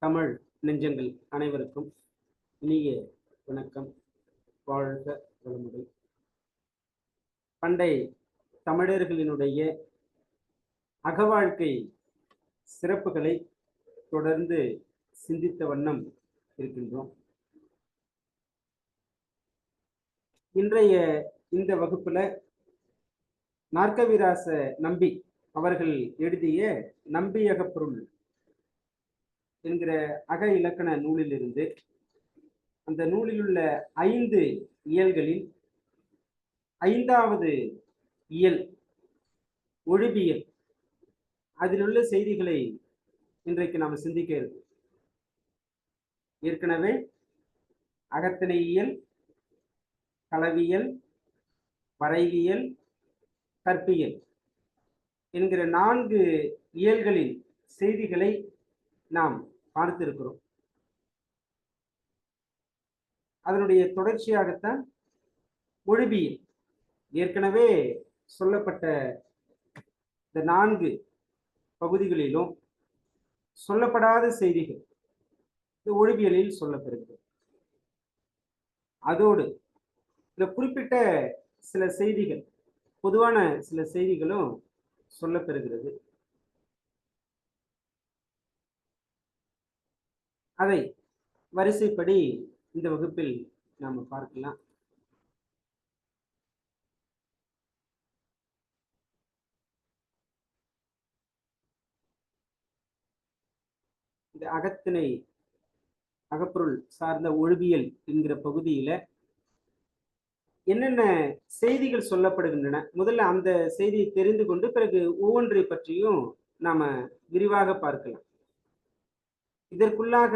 தமிழ் நெஞ்சங்கள் அனைவருக்கும் இனிய வணக்கம். வாழ்க வளமுடன். பண்டை தமிழர்களினுடைய அகவாழ்க்கை சிறப்புகளை தொடர்ந்து சிந்தித்த வண்ணம் இருக்கின்றோம். இன்றைய இந்த வகுப்புல நாற்கவிராச நம்பி அவர்கள் எழுதிய நம்பியகப்பொருள் என்கிற அக இலக்கண நூலிலிருந்து அந்த நூலில் உள்ள 5 இயல்களில் 5வது இயல் ஒழிபியல், அதில் உள்ள செய்திகளை இன்றைக்கு நாம் சிந்திக்க இருக்கோம். ஏற்கனவே அகத்திணையியல், களவியல், பறையியல், கற்பியல் என்கிற 4 இயல்களின் செய்திகளை நாம் பார்த்திருக்கிறோம். அதனுடைய தொடர்ச்சியாகத்தான் ஒழிபியல், ஏற்கனவே சொல்லப்பட்ட இந்த 4 பகுதிகளிலும் சொல்லப்படாத செய்திகள் இந்த ஒழிபியலில் சொல்லப்பெறுகிறது. அதோடு இந்த குறிப்பிட்ட சில செய்திகள், பொதுவான சில செய்திகளும் சொல்லப்பெறுகிறது. அதை வரிசைப்படி இந்த வகுப்பில் நாம பார்க்கலாம். இந்த அகத்திணை அகப்பொருள் சார்ந்த ஒழிபியல் என்கிற பகுதியில என்னென்ன செய்திகள் சொல்லப்படுகின்றன, முதல்ல அந்த செய்தியை தெரிந்து கொண்டு பிறகு ஒவ்வொன்றை பற்றியும் நாம விரிவாக பார்க்கலாம். இதற்குள்ளாக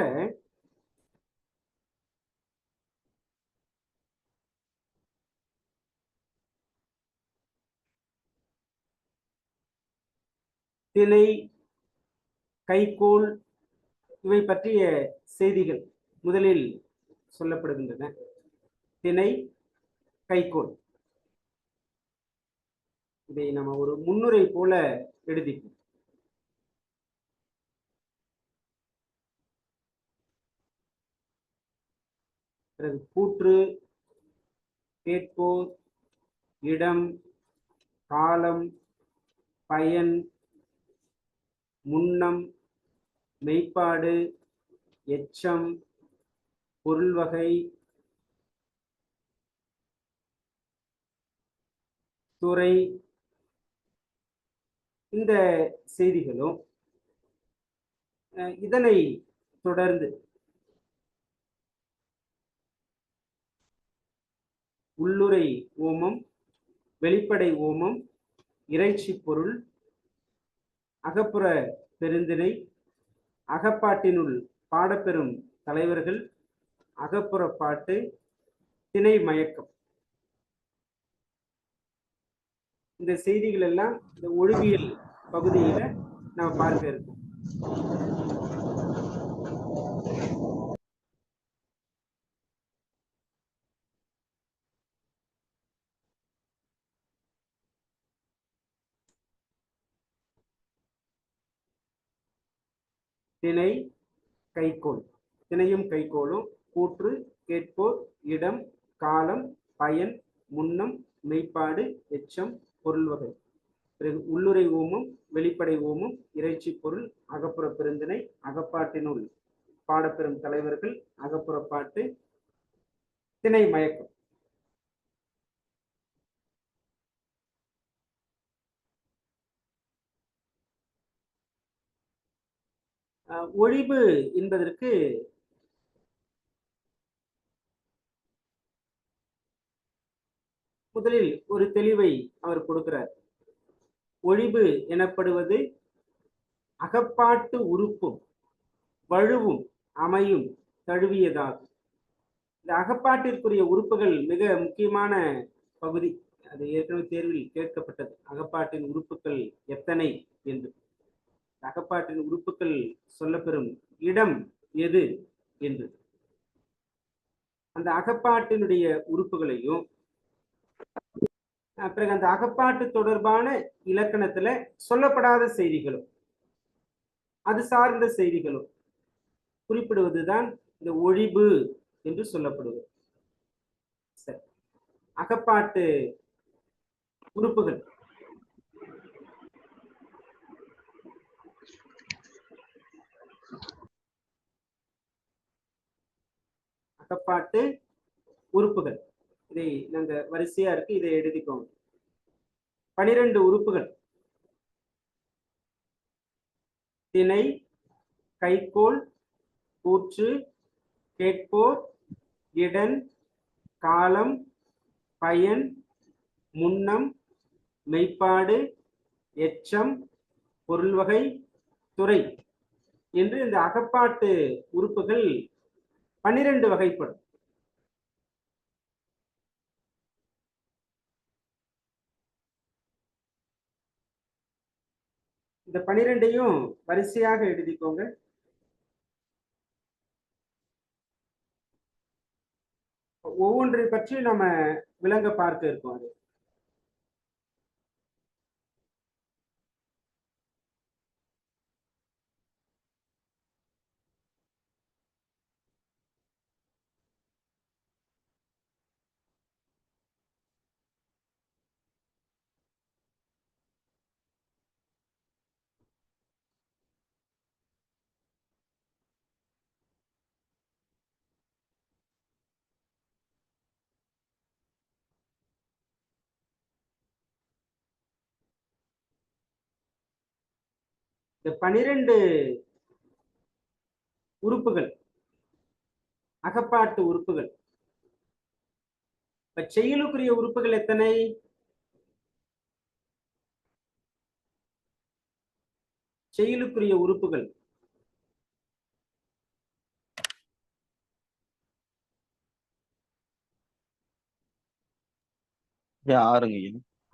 திணை, கைக்கோள் இவை பற்றிய செய்திகள் முதலில் சொல்லப்படுகின்றன. திணை, கைக்கோள் இதை நம்ம ஒரு முன்னுரை போல எழுதிப்போம். பிறகு கூற்று, கேட்போர், இடம், காலம், பயன், முன்னம், மெய்ப்பாடு, எச்சம், பொருள் வகை, துறை, இந்த செய்திகளும் இதனை தொடர்ந்து உள்ளுரை ஓமம், வெளிப்படை ஓமம், இறைச்சி பொருள், அகப்புற பெருந்திணை, அகப்பாட்டினுள் பாடப்பெறும் தலைவர்கள், அகப்புற பாட்டு, திணை மயக்கம், இந்த செய்திகள் எல்லாம் இந்த ஒழிபியல் பகுதியில நாம் பார்க்க இருக்கோம். திணை, கைக்கோள். திணையும் கைக்கோளும் கூற்று, கேட்போர், இடம், காலம், பயன், முன்னம், மெய்ப்பாடு, எச்சம், பொருள் வகை. பிறகு உள்ளுரை ஓமம், வெளிப்படை ஓமம், இறைச்சி பொருள், அகப்புற பெருந்திணை, அகப்பாட்டினுள் பாடப்பெறும் தலைவர்கள், அகப்புற பாட்டு, திணை மயக்கம். ஒழிவு என்பதற்கு முதலில் ஒரு தெளிவை அவர் கொடுக்கிறார். ஒழிவு எனப்படுவது அகப்பாட்டு உறுப்பும் வழுவும் அமையும் தழுவியதாகும். இந்த அகப்பாட்டிற்குரிய உறுப்புகள் மிக முக்கியமான பகுதி. அது ஏற்கனவே தேர்வில் கேட்கப்பட்டது. அகப்பாட்டின் உறுப்புகள் எத்தனை என்று. அகப்பாட்டின் உறுப்புகள் சொல்லப்பெறும் இடம் எது என்று அந்த அகப்பாட்டினுடைய உறுப்புகளையும், பிறகு அந்த அகப்பாட்டு தொடர்பான இலக்கணத்துல சொல்லப்படாத செய்திகளும் அது சார்ந்த செய்திகளும் குறிப்பிடுவதுதான் இந்த ஒழிவு என்று சொல்லப்படுவது. சரி, அகப்பாட்டு உறுப்புகள். அகப்பாட்டு உறுப்புகள் இதை நாங்க வரிசையா இருக்கு, இதை எழுதிக்கோங்க. 12 உறுப்புகள்: திணை, கைக்கோள், கூற்று, கேட்போர், இடன், காலம், பயன், முன்னம், மெய்ப்பாடு, எச்சம், பொருள்வகை, துறை என்று இந்த அகப்பாட்டு உறுப்புகள் 12 வகைப்படும். இந்த 12ஐயும் வரிசையாக எழுதிக்கோங்க. ஒவ்வொன்றை பற்றி நம்ம விளங்க பார்க்க இருக்கோம். அது இந்த 12 உறுப்புகள் அகப்பாட்டு உறுப்புகள். இப்ப செயலுக்குரிய உறுப்புகள் எத்தனை? செயலுக்குரிய உறுப்புகள்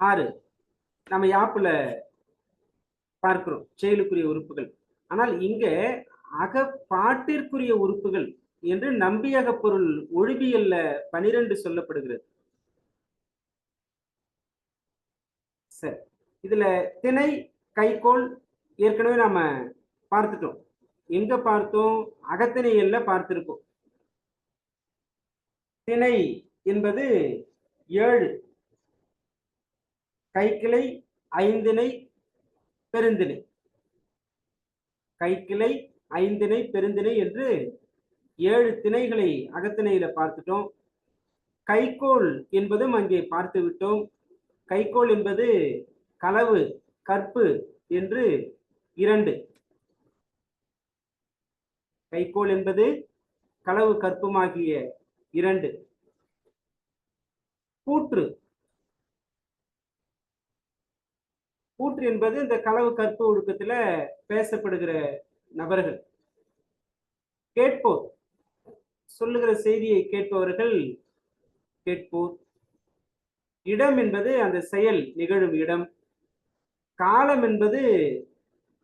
ஆறு. நம்ம யாப்புல பார்க்கிறோம் செயலுக்குரிய உறுப்புகள். ஆனால் இங்க அகப்பாட்டிற்குரிய உறுப்புகள் என்று நம்பியக பொருள் ஒழிபியல்ல 12 சொல்லப்படுகிறது. சரி, இதுல திணை, கைக்கோள் ஏற்கனவே நாம பார்த்துட்டோம். எங்க பார்த்தோம்? அகத்திணையல்ல பார்த்திருக்கோம். திணை என்பது 7, கைக்கிளை, ஐந்திணை, பெருந்திணை. கைக்கிளை, ஐந்திணை, பெருந்திணை என்று 7 திணைகளை அகத்திணையில பார்த்துட்டோம். கைக்கோள் என்பதும் அங்கே பார்த்து விட்டோம். கைக்கோள் என்பது களவு, கற்பு என்று 2. கைக்கோள் என்பது களவு கற்புமாகிய 2. கூற்று. கூற்று என்பது இந்த களவு கற்பு ஒழுக்கத்துல பேசப்படுகிற நபர்கள். கேட்போர், சொல்லுகிற செய்தியை கேட்பவர்கள் கேட்போர். இடம் என்பது அந்த செயல் நிகழும் இடம். காலம் என்பது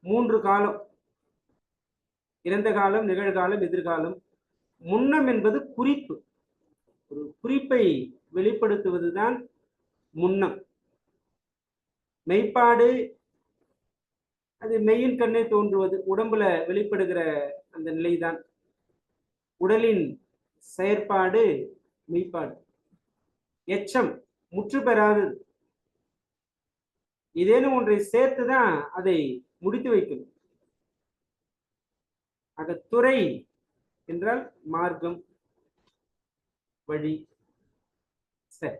3 காலம்: இறந்த காலம், நிகழ்காலம், எதிர்காலம். முன்னம் என்பது குறிப்பு, ஒரு குறிப்பை வெளிப்படுத்துவதுதான் முன்னம். மெய்ப்பாடு, அது மெய்யின் கண்ணே தோன்றுவது, உடம்புல வெளிப்படுகிற அந்த நிலைதான். உடலின் செயற்பாடு மெய்ப்பாடு. எச்சம், முற்று பெறாது, ஏதேனும் ஒன்றை சேர்த்துதான் அதை முடித்து வைக்கணும். ஆக துறை என்றால் மார்க்கம், வழி. சரி,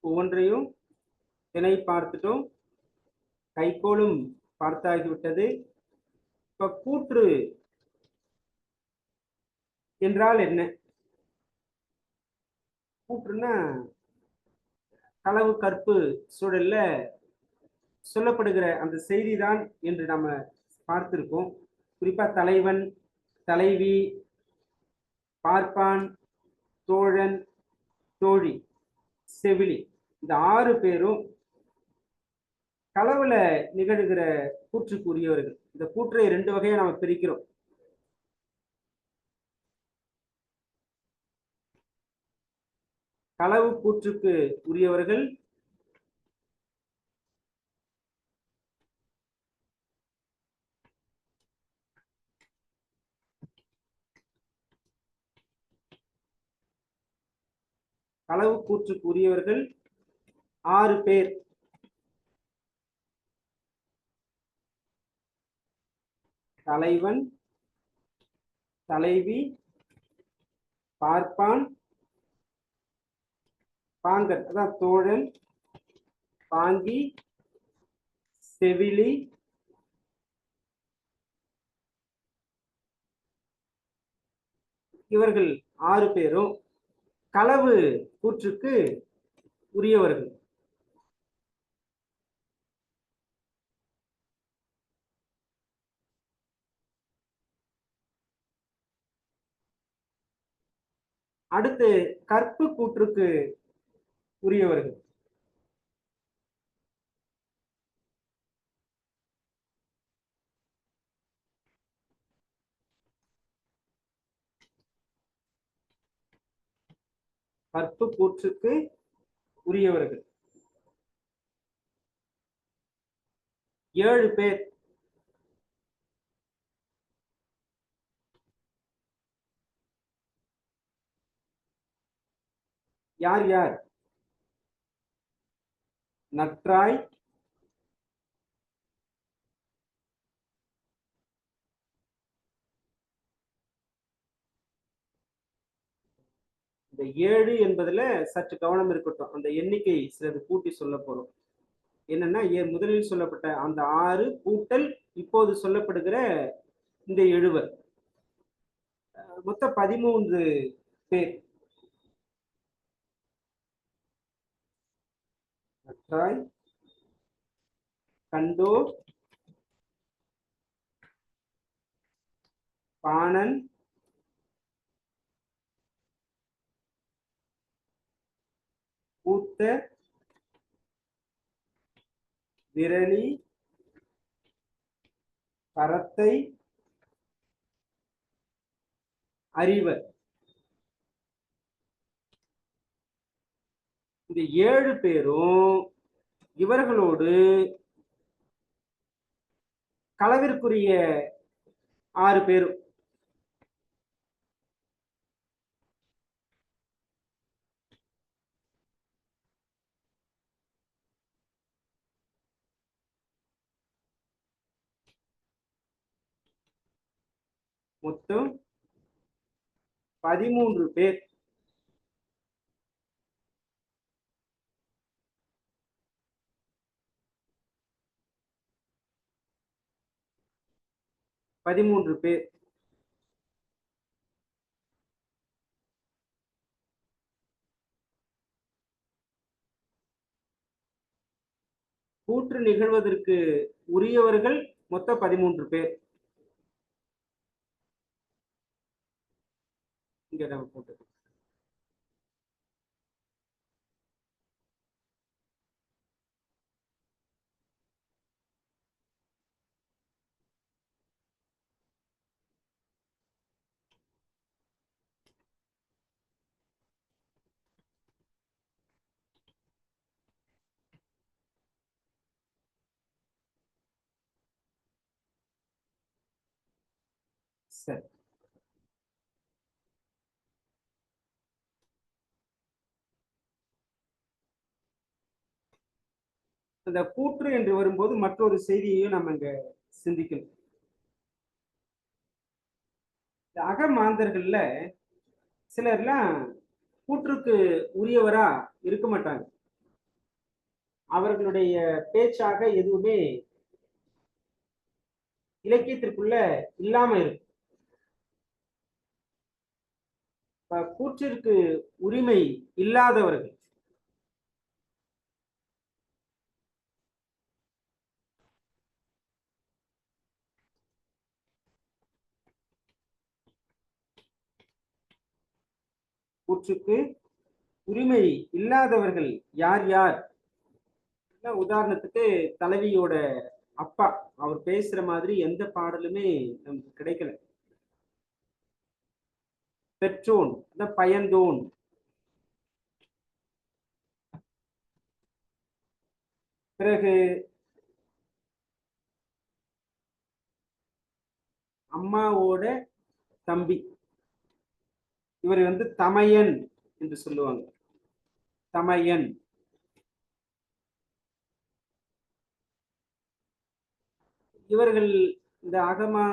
ஒவ்வொன்றையும் திணை பார்த்துட்டோம், கைக்கோளும் பார்த்தாகிவிட்டது. இப்ப கூற்று என்றால் என்ன? கூற்றுன்னா களவு கற்பு சூழல்ல சொல்லப்படுகிற அந்த செய்திதான் என்று நம்ம பார்த்திருக்கோம். குறிப்பா தலைவன், தலைவி, பார்ப்பான், தோழன், தோழி, செவிலி, இந்த 6 பேரும் களவுல நிகழ்கிற கூற்றுக்கு உரியவர்கள். இந்த கூற்றை 2 வகையா நாம பிரிக்கிறோம். களவு கூற்றுக்கு உரியவர்கள், களவு கூற்றுக்கு உரியவர்கள் 6 பேர். தலைவன், தலைவி, பார்ப்பான், பாங்கன் அதான் தோழன், பாங்கி, செவிலி, இவர்கள் 6 பேரும் களவு கூற்றுக்கு உரியவர்கள். அடுத்து கற்பு கூற்றுக்கு உரியவர்கள். கற்பு கூற்றுக்கு உரியவர்கள் 7 பேர். யார் யார்? நற்றாய், இந்த 7 என்பதுல சற்று கவனம் இருக்கட்டும். அந்த எண்ணிக்கை சிலது கூட்டி சொல்ல போறோம். என்னன்னா முதலில் சொல்லப்பட்ட அந்த 6 கூட்டல் இப்போது சொல்லப்படுகிற இந்த 7 மொத்தம் 13 பேர். நற்றாய், கண்டோர், பாணன், கூத்த, விரலி, பரத்தை, அறிவர். இந்த 7 பேரும் இவர்களோடு களவிற்குரிய 6 பேரும். மொத்தம் 13 பேர். கூற்று நிகழ்வதற்கு உரியவர்கள் மொத்தம் 13 பேர். இங்க நம்ம போட்டு சரி. இந்த கூற்று என்று வரும்போது மற்றொரு செய்தியையும் நம்ம இங்க சிந்திக்கணும். இந்த அகமாந்தர்கள்ல சிலர்லாம் கூற்றுக்கு உரியவரா இருக்க மாட்டாங்க. அவர்களுடைய பேச்சாக எதுவுமே இலக்கியத்திற்குள்ள இல்லாம இருக்கு. கூற்றிற்கு உரிமை இல்லாதவர்கள், கூற்றுக்கு உரிமை இல்லாதவர்கள் யார் யார்? உதாரணத்துக்கு தலைவியோட அப்பா அவர் பேசுற மாதிரி எந்த பாடலுமே நமக்கு கிடைக்கல. பெற்றோன் பயந்தோன். பிறகு அம்மாவோட தம்பி, இவர் தமையன் என்று சொல்லுவாங்க. தமையன். இவர்கள் இந்த அகமா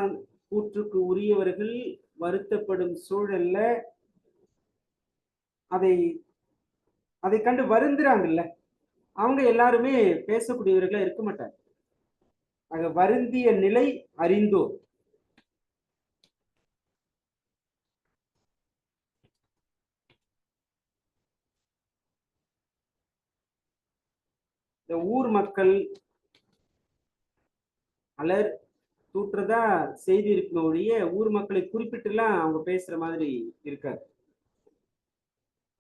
கூற்றுக்கு உரியவர்கள் வருத்தப்படும் சூழல்ல அதை அதை கண்டு வருந்துறாங்கல்ல, அவங்க எல்லாருமே பேசக்கூடியவர்களா இருக்க மாட்டாங்க. ஆக வருந்திய நிலை அறிந்தோர். இந்த ஊர் மக்கள் அலர் தூற்றுறதா செய்தி இருக்கணும் ஒழிய ஊர் மக்களை குறிப்பிட்டுலாம் அவங்க பேசுற மாதிரி இருக்காது.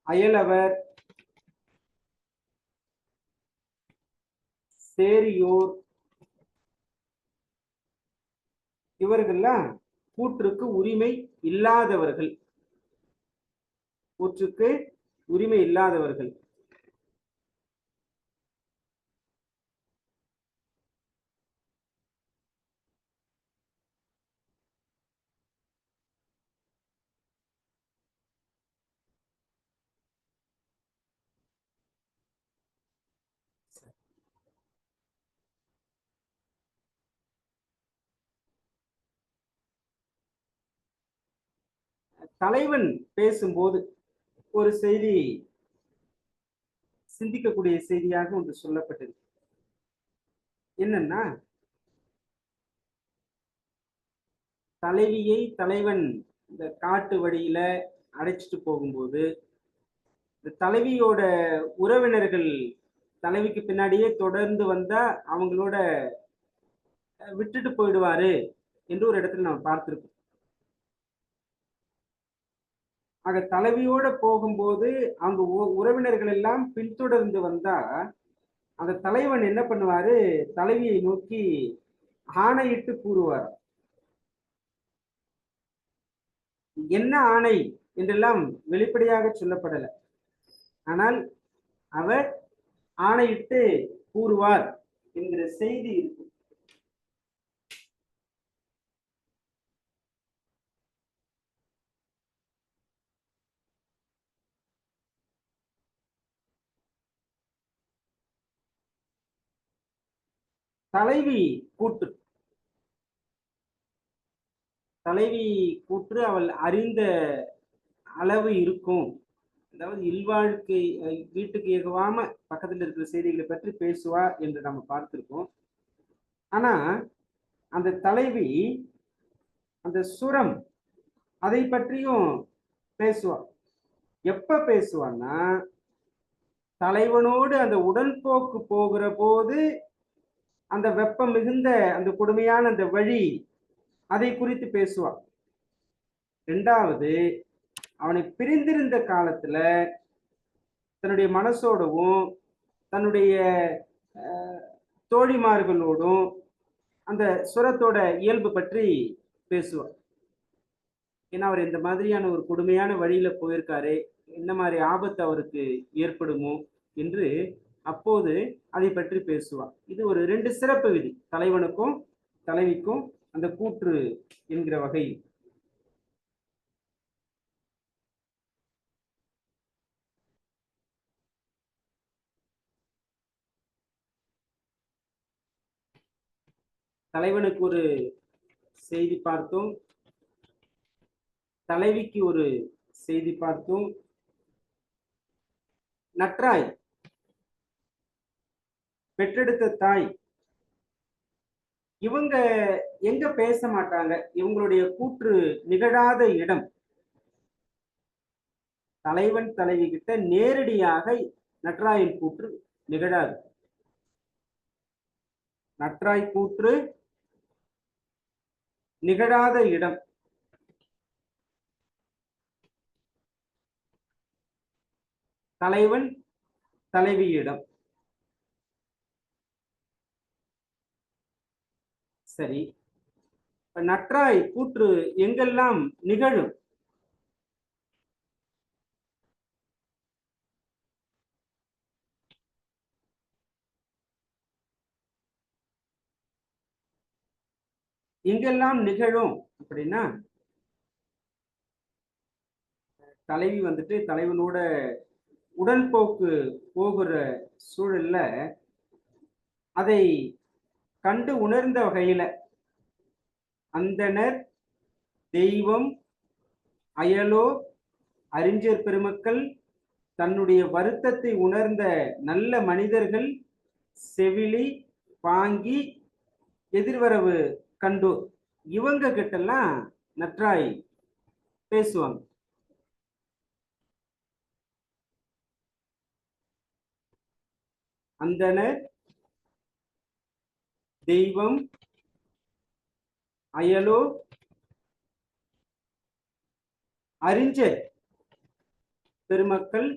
அயலவர், சேரியோர், இவர்கள்லாம் கூற்றுக்கு உரிமை இல்லாதவர்கள். கூற்றுக்கு உரிமை இல்லாதவர்கள். தலைவன் பேசும்போது ஒரு செய்தி சிந்திக்கக்கூடிய செய்தியாக ஒன்று சொல்லப்பட்டது. என்னன்னா, தலைவியை தலைவன் இந்த காட்டு வழியில அழைச்சிட்டு போகும்போது இந்த தலைவியோட உறவினர்கள் தலைவிக்கு பின்னாடியே தொடர்ந்து வந்தா அவங்களோட விட்டுட்டு போயிடுவாரு என்று ஒரு இடத்துல நம்ம பார்த்திருக்கோம். ஆக தலைவியோட போகும்போது அவங்க உறவினர்கள் எல்லாம் பின்தொடர்ந்து வந்தா அந்த தலைவன் என்ன பண்ணுவாரு, தலைவியை நோக்கி ஆணையிட்டு கூறுவார். என்ன ஆணை என்றெல்லாம் வெளிப்படையாக சொல்லப்படல, ஆனால் அவர் ஆணையிட்டு கூறுவார் என்கிற செய்தி இருக்கு. தலைவி கூற்று தலைவி கூற்று அவள் அறிந்த அளவு இருக்கும். அதாவது இல்வாழ்க்கை வீட்டுக்கு ஏகவாம பக்கத்துல இருக்கிற செய்திகளை பற்றி பேசுவா என்று நம்ம பார்த்திருக்கோம். ஆனா அந்த தலைவி அந்த சுரம் அதை பற்றியும் பேசுவா. எப்ப பேசுவான்னா, தலைவனோடு அந்த உடன்போக்கு போகிற போது அந்த வெப்பம் மிகுந்த அந்த கொடுமையான அந்த வழி அதை குறித்து பேசுவான். இரண்டாவது, அவனை பிரிந்திருந்த காலத்துல தன்னுடைய மனசோடவும் தன்னுடைய தோழிமார்களோடும் அந்த சுரத்தோட இயல்பு பற்றி பேசுவார். ஏன்னா அவர் இந்த மாதிரியான ஒரு கொடுமையான வழியில போயிருக்காரு, என்ன மாதிரி ஆபத்து அவருக்கு ஏற்படுமோ என்று அப்போது அதை பற்றி பேசுவார். இது ஒரு 2 சிறப்பு விதி தலைவனுக்கும் தலைவிக்கும் அந்த கூற்று என்கிற வகையில். தலைவனுக்கு ஒரு செய்தி பார்த்தோம், தலைவிக்கு ஒரு செய்தி பார்த்தோம். நற்றாய் பெற்றெடுத்த தாய் இவங்க எங்க பேச மாட்டாங்க, இவங்களுடைய கூற்று நிகழாத இடம். தலைவன் தலைவி கிட்ட நேரடியாக நற்றாயின் கூற்று நிகழாது. நற்றாய் கூற்று நிகழாத இடம் தலைவன் தலைவியிடம். சரி, நற்றாய் கூற்று எங்கெல்லாம் நிகழும்? எங்கெல்லாம் நிகழும் அப்படின்னா, தலைவி வந்துட்டு தலைவனோட உடன்போக்கு போகிற சூழல்ல அதை கண்டு உணர்ந்த வகையில அந்தணர், தெய்வம், அயலோர், அறிஞர் பெருமக்கள், தன்னுடைய வருத்தத்தை உணர்ந்த நல்ல மனிதர்கள், செவிலி, பாங்கி, எதிர்வரவு கண்டோர், இவங்க கிட்டலாம் நற்றாய் பேசுவாங்க. அந்தணர், தெய்வம், அயலோர், அறிஞர் பெருமக்கள்,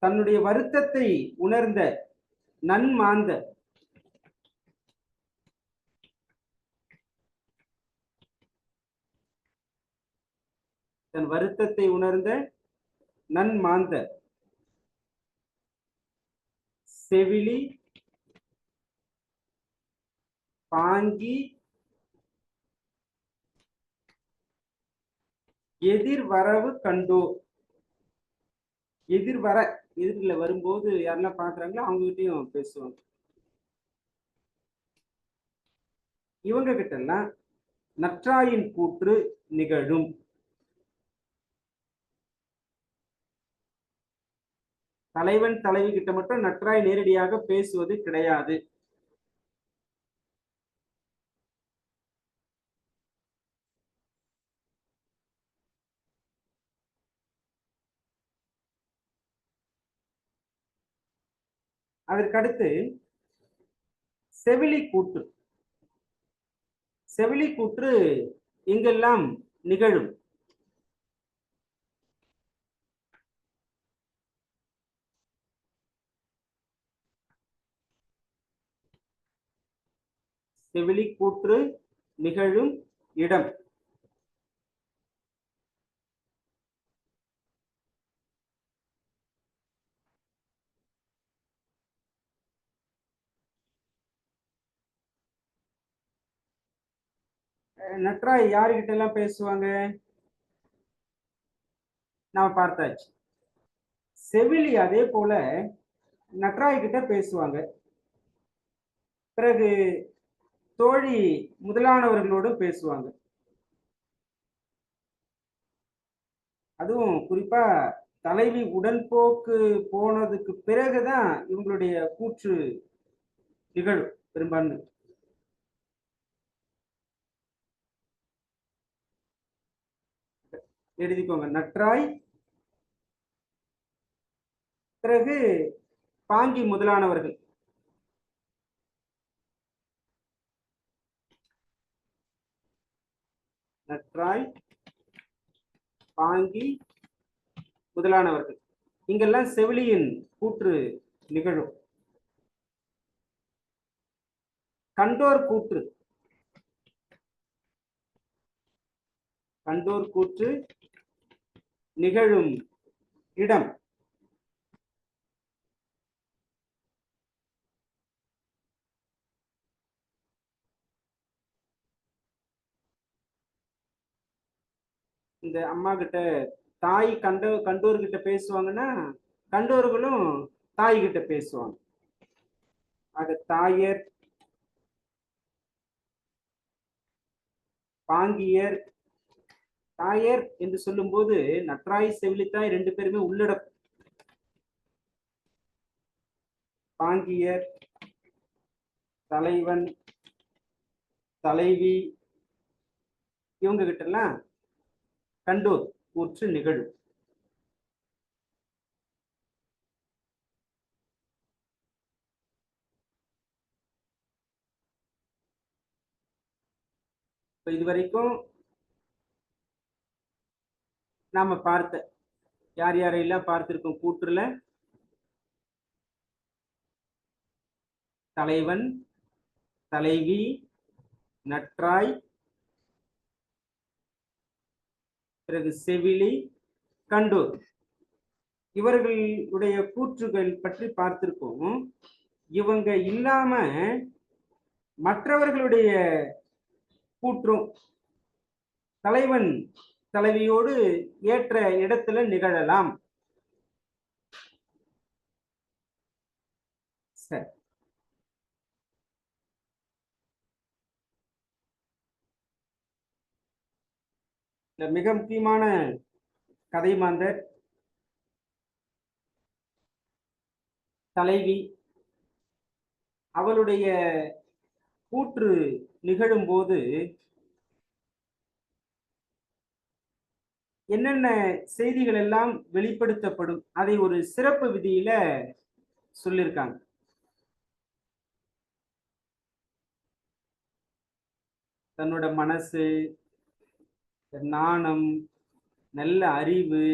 தன்னுடைய வருத்தத்தை உணர்ந்த நன்மாந்த, தன் வருத்தத்தை உணர்ந்த நன்மாந்த, செவிலி, பாங்கி, எதிர்வரவு கண்டோ. எதிர்வர, எதிரில் வரும்போது யாரெல்லாம் பாக்குறாங்களோ அவங்க கிட்டையும் பேசுவாங்க. இவங்க கிட்ட எல்லாம் நற்றாயின் கூற்று நிகழும். தலைவன் தலைவி கிட்ட மட்டும் நற்றாய் நேரடியாக பேசுவது கிடையாது. அதற்கடுத்து செவிலி கூற்று. செவிலி கூற்று எங்கெல்லாம் நிகழும்? செவிலி கூற்று நிகழும் இடம். நற்றாய் யாருகிட்ட எல்லாம் பேசுவாங்க? நாம பார்த்தாச்சு. செவிலி அதே போல நற்றாய் கிட்ட பேசுவாங்க. பிறகு தோழி முதலானவர்களோடு பேசுவாங்க. அதுவும் குறிப்பா தலைவி உடன்போக்கு போனதுக்கு பிறகுதான் இவங்களுடைய கூற்று நிகழும் பெரும்பான்மை. எழுதிக்கோங்க. நற்றாய், பிறகு பாங்கி முதலானவர்கள். நற்றாய், பாங்கி முதலானவர்கள், இங்கெல்லாம் செவிலியின் கூற்று நிகழும். கண்டோர் கூற்று. கண்டோர் கூற்று நிகழும் இடம். இந்த அம்மா கிட்ட தாய் கண்டோர் கிட்ட பேசுவாங்கன்னா கண்டோர்களும் தாய் கிட்ட பேசுவாங்க. ஆக தாயர், பாங்கியர். தாயர் என்று சொல்லும் போது நற்றாய் செவிலித்தாய் ரெண்டு பேருமே உள்ளடக்கும். பாங்கியர், தலைவன், தலைவி, இவங்க கிட்ட எல்லாம் கண்டோர் கூற்று நிகழும். இதுவரைக்கும் நாம பார்த்த யார் யாரையெல்லாம் பார்த்திருக்கோம் கூற்றுல? தலைவன், தலைவி, நற்றாய், பிறகு செவிலி, கண்டோர். இவர்களுடைய கூற்றுகள் பற்றி பார்த்திருக்கோம். இவங்க இல்லாம மற்றவர்களுடைய கூற்றும் தலைவன் தலைவியோடு ஏற்ற இடத்துல நிகழலாம். சரி, இந்த மிக முக்கியமான கதை மாந்தர் தலைவி, அவளுடைய கூற்று நிகழும் போது என்னென்ன செய்திகள் எல்லாம் வெளிப்படுத்தப்படும், அதை ஒரு சிறப்பு விதியில சொல்லியிருக்காங்க. தன்னோட மனசு, நாணம், நல்ல அறிவு,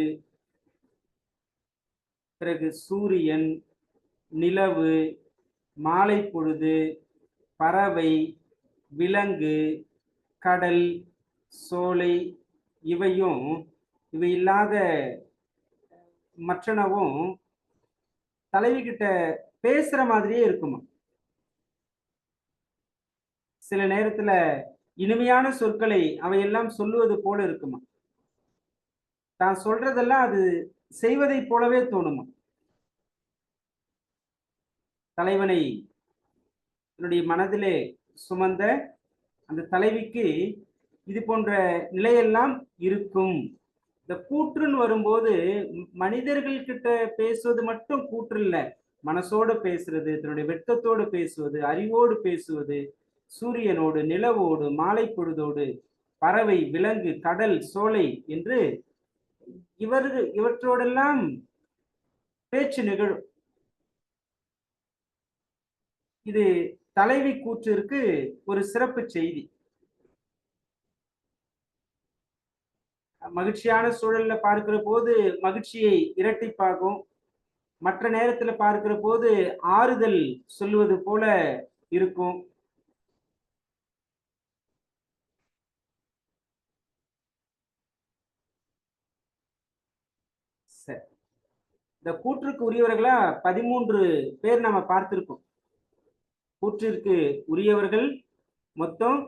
பிறகு சூரியன், நிலவு, மாலை பொழுது, பறவை, விலங்கு, கடல், சோலை, இவை இல்லாத மற்றனவும் தலைவி கிட்ட பேசுற மாதிரியே இருக்குமா. சில நேரத்துல இனிமையான சொற்களை அவையெல்லாம் சொல்லுவது போல இருக்குமா. தான் சொல்றதெல்லாம் அது செய்வதை போலவே தோணுமா. தலைவனை தன்னுடைய மனதிலே சுமந்த அந்த தலைவிக்கு இது போன்ற நிலையெல்லாம் இருக்கும். இந்த கூற்றுன்னு வரும்போது மனிதர்கள் கிட்ட பேசுவது மட்டும் கூற்று இல்லை, மனசோடு பேசுறது, தன்னுடைய வெட்கத்தோடு பேசுவது, அறிவோடு பேசுவது, சூரியனோடு, நிலவோடு, மாலை பொழுதோடு, பறவை, விலங்கு, கடல், சோலை என்று இவற்றோடெல்லாம் பேச்சு நிகழும். இது தலைவி கூற்றிற்கு ஒரு சிறப்பு செய்தி. மகிழ்ச்சியான சூழல்ல பார்க்கிற போது மகிழ்ச்சியை இரட்டிப்பாகும், மற்ற நேரத்துல பார்க்கிற போது ஆறுதல் சொல்லுவது போல இருக்கும். சரி, இந்த கூற்றுக்கு உரியவர்களா 13 பேர் நம்ம பார்த்திருக்கோம். கூற்றிற்கு உரியவர்கள் மொத்தம்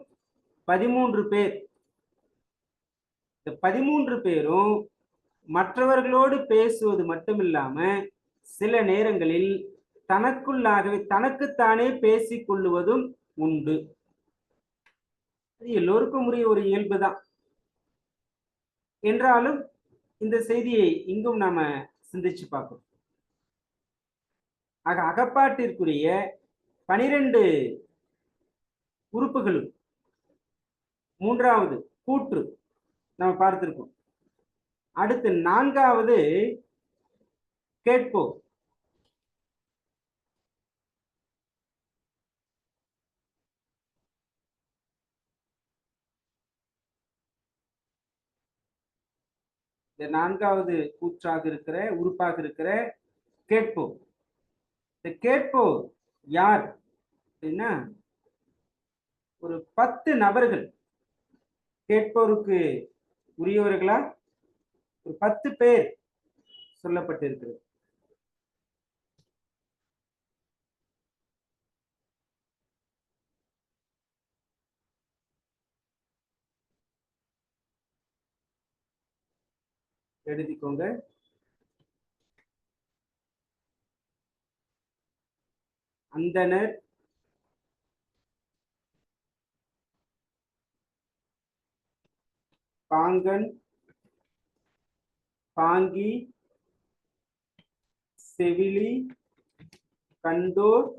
13 பேர். இந்த 13 பேரும் மற்றவர்களோடு பேசுவது மட்டுமில்லாம சில நேரங்களில் தனக்குள்ளாகவே தனக்குத்தானே பேசிக் கொள்ளுவதும் உண்டு. அது எல்லோருக்கும் உரிய ஒரு இயல்புதான். என்றாலும் இந்த செய்தியை இங்கும் நாம சிந்திச்சு பார்க்கிறோம். ஆக அகப்பாட்டிற்குரிய 12 உறுப்புகளும் மூன்றாவது கூற்று நம்ம பார்த்திருக்கோம். அடுத்து 4வது கேட்போம். இந்த 4வது கூற்றாக இருக்கிற உறுப்பாக இருக்கிற கேட்போம். இந்த கேட்போர் யார் அப்படின்னா ஒரு 10 நபர்கள் கேட்போருக்கு உரியவர்களா ஒரு 10 பேர் சொல்லப்பட்டிருக்கிறது. எழுதிக்கோங்க. அந்தணர், பாங்கன், பாங்கி, செவிலி, கண்டோர்,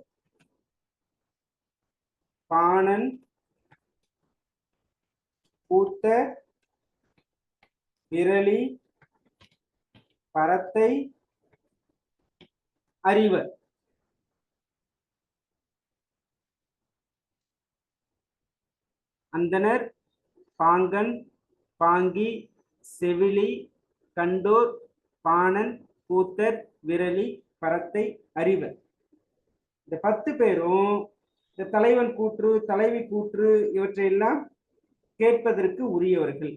பாணன், கூத்த, விரலி, பரத்தை, அறிவர். அந்தணர், பாங்கன், பாங்கி, செவிலி, கண்டோர், பாணன், கூத்தர், விரலி, பரத்தை, அறிவர். இந்த 10 பேரும் இந்த தலைவன் கூற்று, தலைவி கூற்று இவற்றையெல்லாம் கேட்பதற்கு உரியவர்கள்.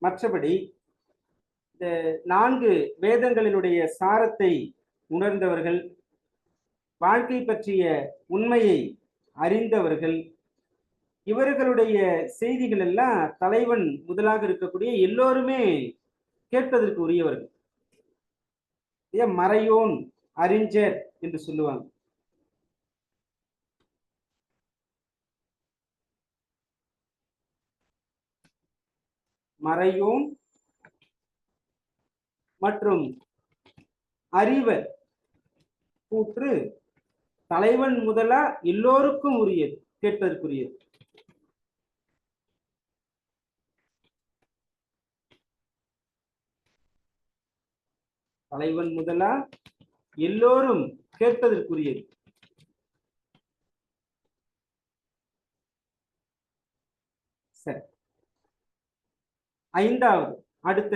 மற்றபடி இந்த 4 வேதங்களினுடைய சாரத்தை உணர்ந்தவர்கள், வாழ்க்கை பற்றிய உண்மையை அறிந்தவர்கள், இவர்களுடைய செய்திகள் எல்லாம் தலைவன் முதலாக இருக்கக்கூடிய எல்லோருமே கேட்பதற்கு உரியவர்கள். மறையோன், அறிஞர் என்று சொல்லுவாங்க. மறையோன் மற்றும் அறிவர் கூற்று தலைவன் முதலா எல்லோருக்கும் உரியது, கேட்பதற்குரியது. தலைவன் முதலா எல்லோரும் கேட்பதற்குரியது. சரி, ஐந்தாவது அடுத்த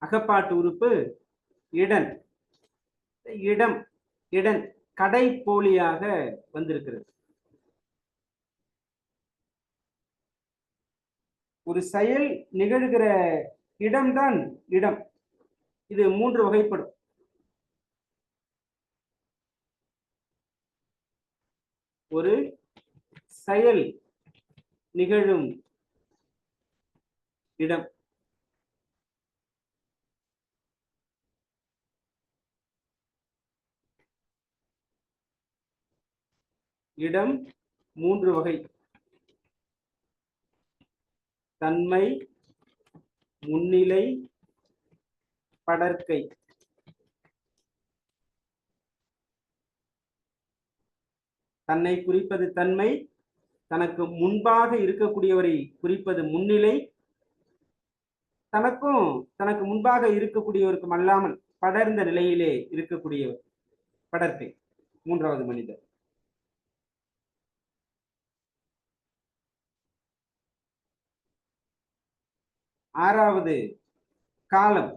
அகப்பாட்டு உறுப்பு இடன். இடம், இடன் கடை போலியாக வந்திருக்கிறது. ஒரு செயல் நிகழ்கிற இடம்தான் இடம். இது 3 வகைப்படும். ஒரு செயல் நிகழும் இடம், இடம் 3 வகை: தன்மை, முன்னிலை, படர்க்கை. தன்னை குறிப்பது தன்மை, தனக்கு முன்பாக இருக்கக்கூடியவரை குறிப்பது முன்னிலை, தனக்கு முன்பாக இருக்கக்கூடியவருக்கும் அல்லாமல் படர்ந்த நிலையிலே இருக்கக்கூடியவர் படர்க்கை. 3வது மனிதர். ஆறாவது காலம்.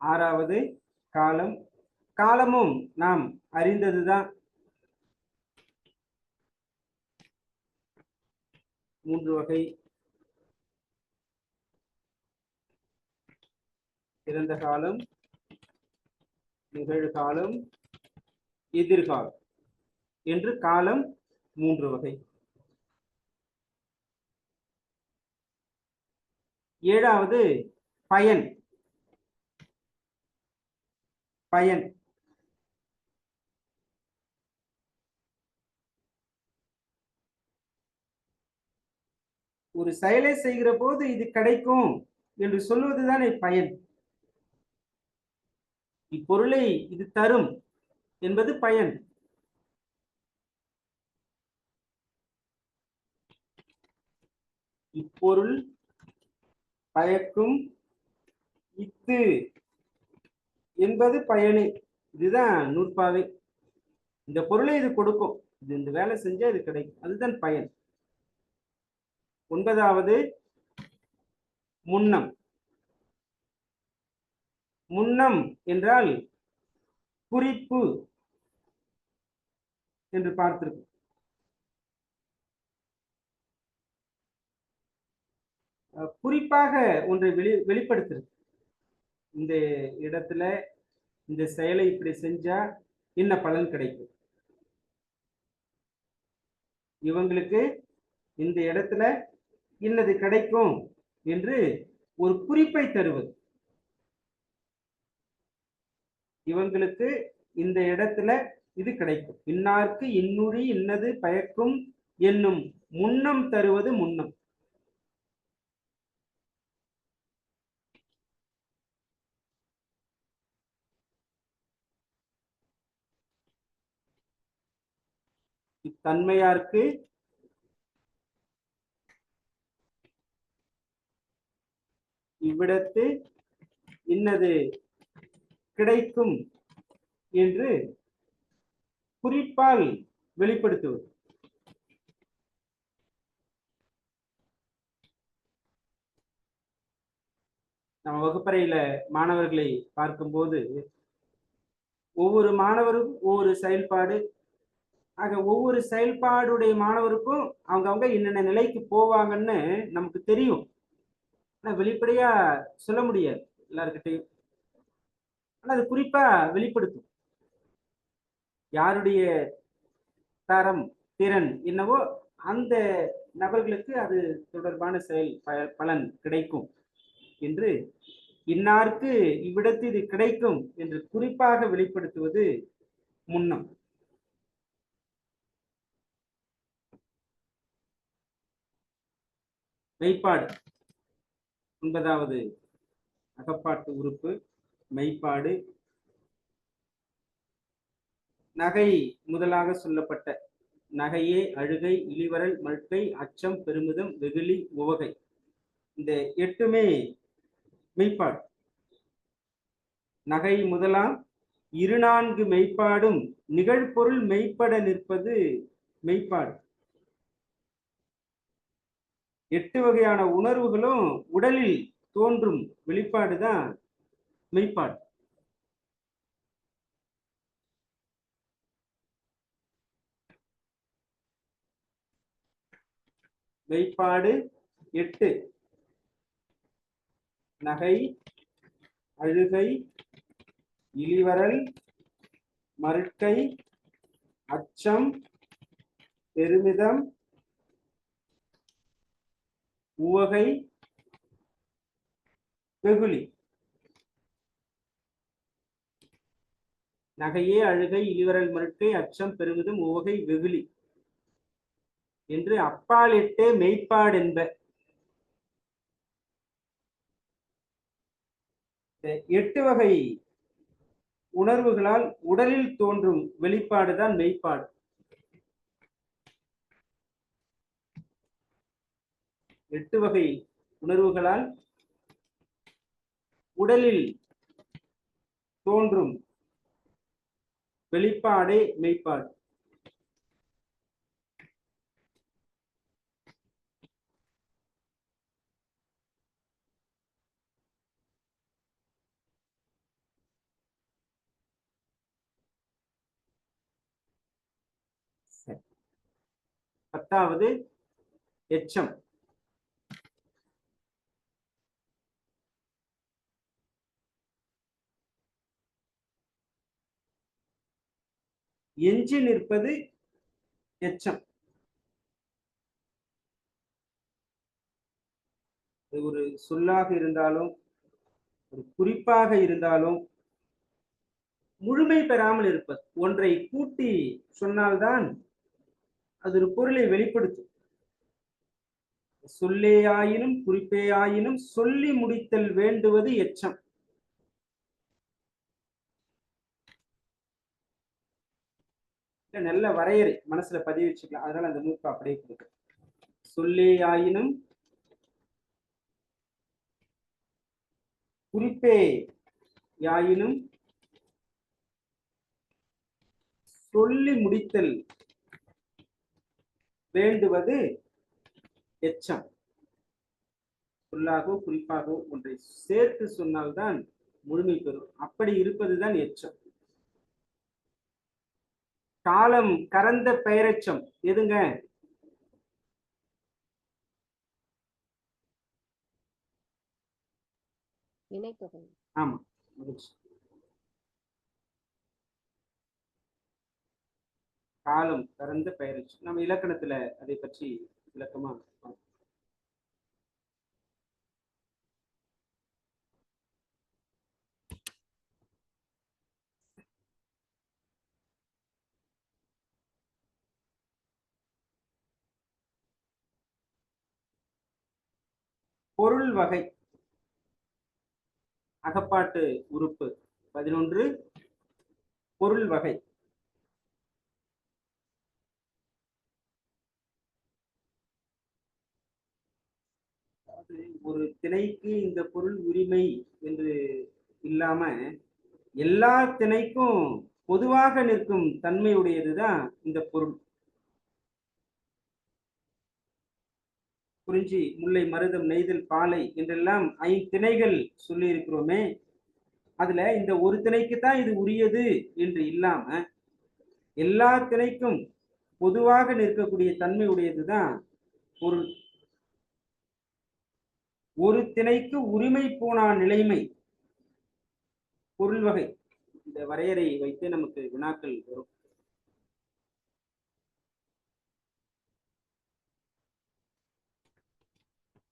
ஆறாவது காலம். காலமும் நாம் அறிந்ததுதான். 3 வகை: இறந்த காலம், நிகழ்காலம், எதிர்காலம் என்று காலம் 3 வகை. 7வது பயன். பயன் ஒரு செயலை செய்கிற போது இது கிடைக்கும் என்று சொல்வதுதானே பயன். இப்பொருளை இது தரும் என்பது பயன். இப்பொருள் பயக்கும் இத்து என்பது பயனே. இதுதான் நூற்பாவே. இந்த பொருளை இது கொடுக்கும், இது இந்த வேலை செஞ்சா இது கிடைக்கும், அதுதான் பயன். 9வது முன்னம். முன்னம் என்றால் குறிப்பு என்று பார்த்திருக்கும். குறிப்பாக ஒன்றை வெளிப்படுத்துறது. இந்த இடத்துல இந்த செயலை இப்படி செஞ்சா என்ன பலன் கிடைக்கும், இவங்களுக்கு இந்த இடத்துல இன்னது கிடைக்கும் என்று ஒரு குறிப்பை தருவது. இவங்களுக்கு இந்த இடத்துல இது கிடைக்கும், இன்னார்க்கு இன்னுரி இன்னது பயக்கும் என்னும் முன்னம் தருவது முன்னம். இத்தன்மையார்க்கு இவ்விடத்து இன்னது கிடைக்கும் என்று குறிப்பால் வெளிப்படுத்துவது. நம்ம வகுப்பறையில மாணவர்களை பார்க்கும்போது ஒவ்வொரு மாணவரும் ஒவ்வொரு செயல்பாடு, ஆக ஒவ்வொரு செயல்பாடுடைய மாணவருக்கும் அவங்க என்னென்ன நிலைக்கு போவாங்கன்னு நமக்கு தெரியும். ஆனா வெளிப்படையா சொல்ல முடியாது எல்லார்கிட்டையும். ஆனா அது குறிப்பா வெளிப்படுத்தும். யாருடைய தரம், திறன் என்னவோ அந்த நபர்களுக்கு அது தொடர்பான செயல் பலன் கிடைக்கும் என்று, இன்னாருக்கு இவ்விடத்து இது கிடைக்கும் என்று குறிப்பாக வெளிப்படுத்துவது முன்னம். மெய்ப்பாடு 9வது அகப்பாட்டு உறுப்பு. மெய்ப்பாடு நகை முதலாக சொல்லப்பட்ட நகையே, அழுகை, இளிவரல், மட்கை, அச்சம், பெருமிதம், வெகுளி, உவகை, இந்த 8மே மெய்ப்பாடு. நகை முதலாம் 4 மெய்ப்பாடும் நிகழ்பொருள் மெய்ப்பட நிற்பது மெய்ப்பாடு. 8 வகையான உணர்வுகளும் உடலில் தோன்றும் வெளிப்பாடுதான் மெய்ப்பாடு. மெய்ப்பாடு 8: நகை, அழுகை, இளிவரல், மருட்கை, அச்சம், பெருமிதம், உவகை, வெகுளி. நகையே, அழுகை, இளிவரல், மருட்கை, அச்சம், பெருமிதம், உவகை, வெகுளி என்று அப்பால் 8 மெய்ப்பாடு என்ப. 8 வகை உணர்வுகளால் உடலில் தோன்றும் வெளிப்பாடுதான் மெய்ப்பாடு. 8 வகை உணர்வுகளால் உடலில் தோன்றும் வெளிப்பாடே மெய்ப்பாடு. சரி. 10வது எச்சம். எஞ்சி நிற்பது எச்சம். ஒரு சொல்லாக இருந்தாலும் ஒரு குறிப்பாக இருந்தாலும் முழுமை பெறாமல் இருப்பது. ஒன்றை கூட்டி சொன்னால்தான் அது ஒரு பொருளை வெளிப்படுத்தும். சொல்லேயாயினும் குறிப்பேயாயினும் சொல்லி முடித்தல் வேண்டுவது எச்சம். நல்ல வரையறை மனசுல பதிவு வச்சுக்கலாம். அதனால அந்த நூற்று அப்படியே கொடுக்க. சொல்லேயாயினும் குறிப்பே யாயினும் சொல்லி முடித்தல் வேண்டுவது எச்சம். சொல்லாகவோ குறிப்பாகவோ ஒன்றை சேர்த்து சொன்னால்தான் முழுமை பெறும். அப்படி இருப்பதுதான் எச்சம். காலம் கறந்த பெயரெச்சம் எதுங்க? ஆமா, காலம் கறந்த பெயரெச்சம். நம்ம இலக்கணத்துல அதை பற்றி விளக்கமா பொருள் வகை. அகப்பாட்டு உறுப்பு 11 பொருள் வகை. ஒரு திணைக்கு இந்த பொருள் உரிமை என்று இல்லாம எல்லா திணைக்கும் பொதுவாக நிற்கும் தன்மையுடையதுதான் இந்த பொருள். குறிஞ்சி, முல்லை, மருதம், நெய்தல், பாலை என்றெல்லாம் 5 திணைகள் சொல்லி இருக்கிறோமே. அதுல இந்த ஒரு திணைக்கு தான் இது உரியது என்று இல்லாம எல்லா திணைக்கும் பொதுவாக நிற்கக்கூடிய தன்மை உடையதுதான் பொருள். ஒரு திணைக்கு உரிமை பூணா நிலைமை பொருள் வகை. இந்த வரையறை வைத்து நமக்கு வினாக்கள் வரும்.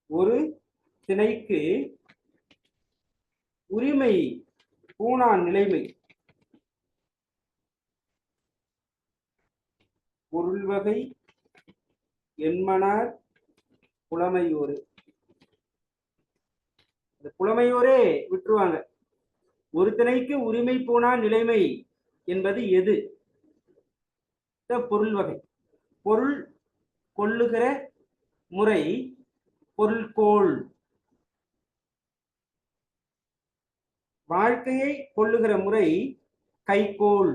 ஒரு திணைக்கு உரிமை பூணா நிலைமை பொருள் வகை என்மனார் புலமையோரு. புலமையோரே விட்டுருவாங்க. ஒரு திணைக்கு உரிமை பூணா நிலைமை என்பது எது? பொருள் வகை. பொருள் கொள்ளுகிற முறை பொருள்கோள். வாழ்க்கையை கொள்ளுகிற முறை கைகோள்.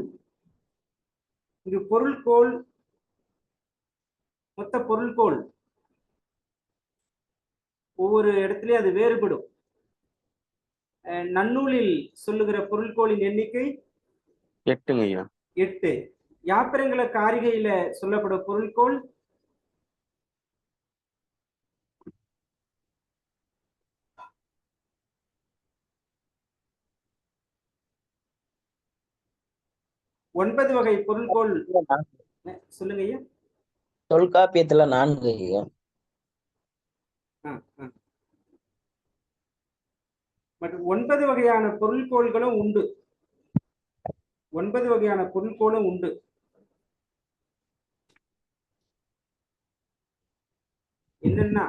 இங்கு பொருள்கோள், மொத்த பொருள்கோள் ஒவ்வொரு இடத்துலயும் அது வேறுபடும். நன்னூலில் சொல்லுகிற பொருள்கோளின் எண்ணிக்கை 8. 8. யாப்பிரங்கல காரிகையில சொல்லப்படும் பொருள்கோள் 9 வகை பொருள்கோள். சொல்லுங்க ஐயா. தொல்காப்பியத்துல 4 ஐயா. மற்றும் 9 வகையான பொருள்கோள்களும் உண்டு. 9 வகையான பொருள்கோளும் உண்டு. என்னன்னா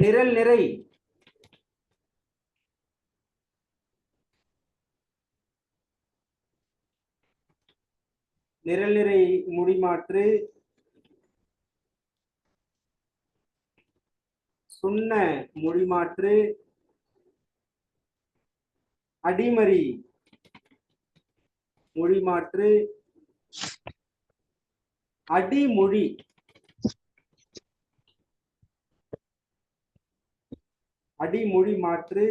நிரல் நிறை, நிரல் நிறை முடிமாற்று, சுண்ண மொழிமாற்று, அடிமறி மொழிமாற்று, அடிமொழி, அடிமொழி மாற்று,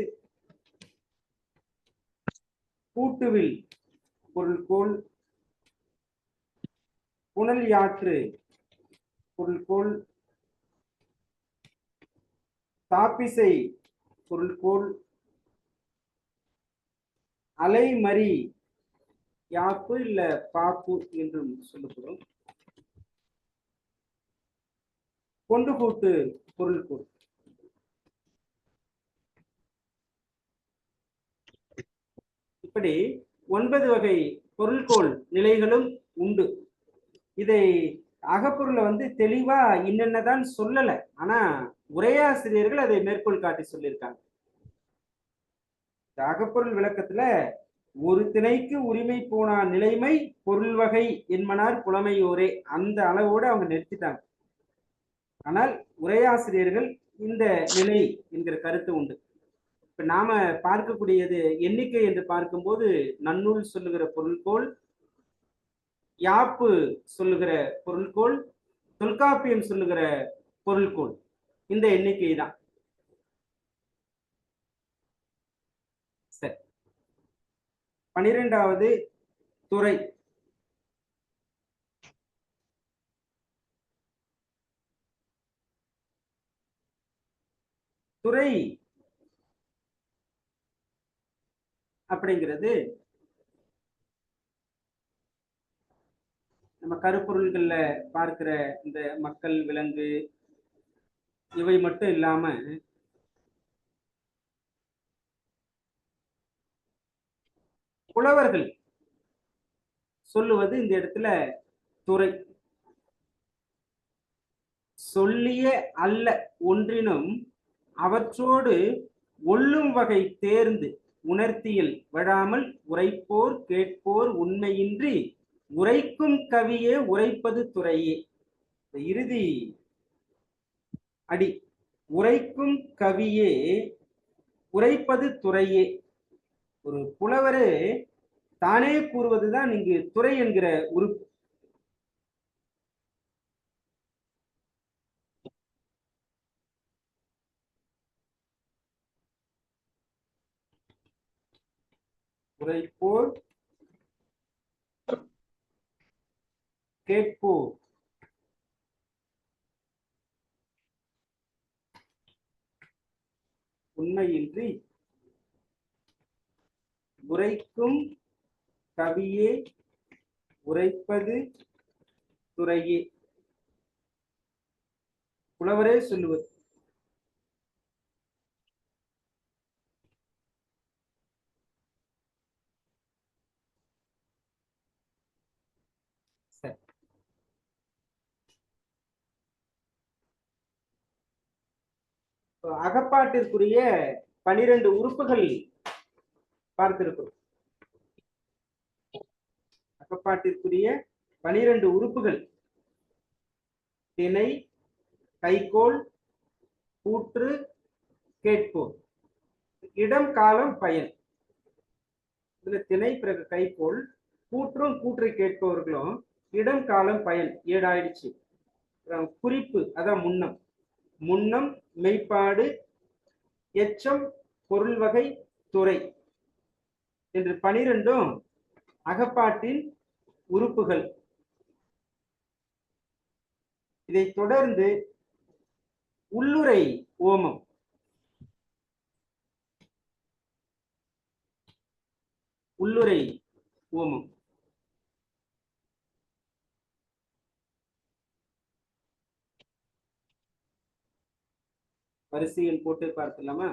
கூட்டுவில் பொருள்கோள், புனல் யாற்று பொருள்கோள், தாப்பிசை பொருள்கோள், அலைமறி யாப்பு இல்ல பாப்பு என்றும் சொல்லப்படும், கொண்டு கூட்டு பொருள்கோள். இப்படி 9 வகை பொருள்கோள் நிலைகளும் உண்டு. இதை அகப்பொருளை தெளிவா இன்னென்னதான் சொல்லல, ஆனா உரையாசிரியர்கள் அதை மேற்கோள் காட்டி சொல்லியிருக்காங்க. அகப்பொருள் விளக்கத்துல ஒரு திணைக்கு உரிமை பூணா நிலைமை பொருள் வகை என்மனார் புலமையோரே அந்த அளவோடு அவங்க நிறுத்திட்டாங்க. ஆனால் உரையாசிரியர்கள் இந்த நிலை என்கிற கருத்து உண்டு. இப்ப நாம பார்க்கக்கூடியது எண்ணிக்கை என்று பார்க்கும்போது நன்னூல் சொல்லுகிற பொருள்கோள், யாப்பு சொல்லுகிற பொருள்கோள், தொல்காப்பியம் சொல்லுகிற பொருள்கோள், இந்த எண்ணிக்கை தான். சரி, 12வது துறை. துறை அப்படிங்கிறது நம்ம கருப்பொருள்கள்ல பார்க்கிற இந்த மக்கள், விலங்கு இவை மட்டும் இல்லாம புலவர்கள் சொல்லுவது இந்த இடத்துல துறை. சொல்லிய அல்ல ஒன்றினும் அவற்றோடு ஒல்லும் வகை தேர்ந்து உணர்த்தியில் விழாமல் உரைப்போர் கேட்போர் உண்மையின்றி உரைக்கும் கவியே உரைப்பது துறையே. இறுதி அடி உரைக்கும் கவியே உரைப்பது துறையே. ஒரு புலவரே தானே கூறுவதுதான் இங்கு துறை என்கிற உறுப்பு. உரைப்போர் கேட்போர் உண்மையின்றி உரைக்கும் கவியே உரைப்பது துறையே. புலவரே சொல்லுவது. சரி, அகப்பாட்டிற்குரிய 12 உறுப்புகள் பார்த்திருக்கிறோம். அகப்பாட்டிற்குரிய 12 உறுப்புகள்: திணை, கைக்கோள், கூற்று, கேட்போர். இடம், காலம், பயன். இதுல திணை, பிறகு கைக்கோள், கூற்றும் கூற்றை கேட்பவர்களும், இடம், காலம், பயன் 7 ஆயிடுச்சு. குறிப்பு, அதான் முன்னம். முன்னம், மெய்ப்பாடு, எச்சம், பொருள் வகை, துறை என்று 12ம் அகப்பாட்டின் உறுப்புகள். இதை தொடர்ந்து உள்ளுரை ஓமம். உள்ளுரை ஓமம் வரிசையில் போட்டு பார்க்கலாமா?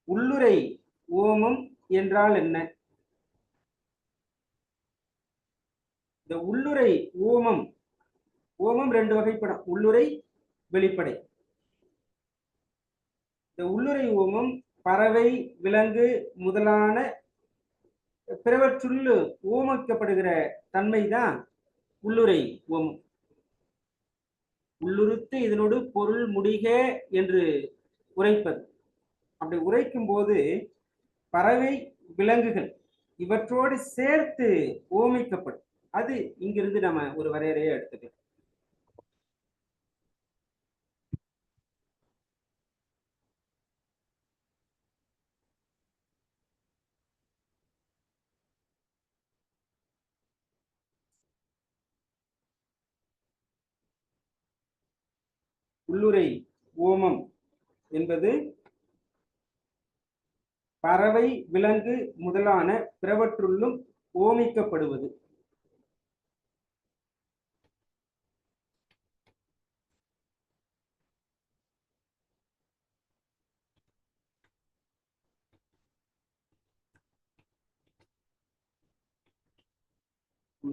உள்ளுரை ஓமம் என்றால் என்ன? இந்த உள்ளுரை ஓமம், ஓமம் 2 வகைப்படும்: உள்ளுரை, வெளிப்படை. இந்த உள்ளுரை ஓமம் பறவை, விலங்கு முதலான பிறவற்றுள் ஓமிக்கப்படுகிற தன்மைதான் உள்ளுரை ஓமம். உள்ளுறுத்து இதனோடு பொருள் முடிக என்று உரைப்பது. அப்படி உரைக்கும் போது பறவை, விலங்குகள் இவற்றோடு சேர்த்து ஓமிக்கப்படும். அது இங்கிருந்து நம்ம ஒரு வரையறையை எடுத்துக்கலாம். உள்ளுரை ஓமம் என்பது பறவை, விலங்கு முதலான பிறவற்றுள்ளும் ஓமிக்கப்படுவது.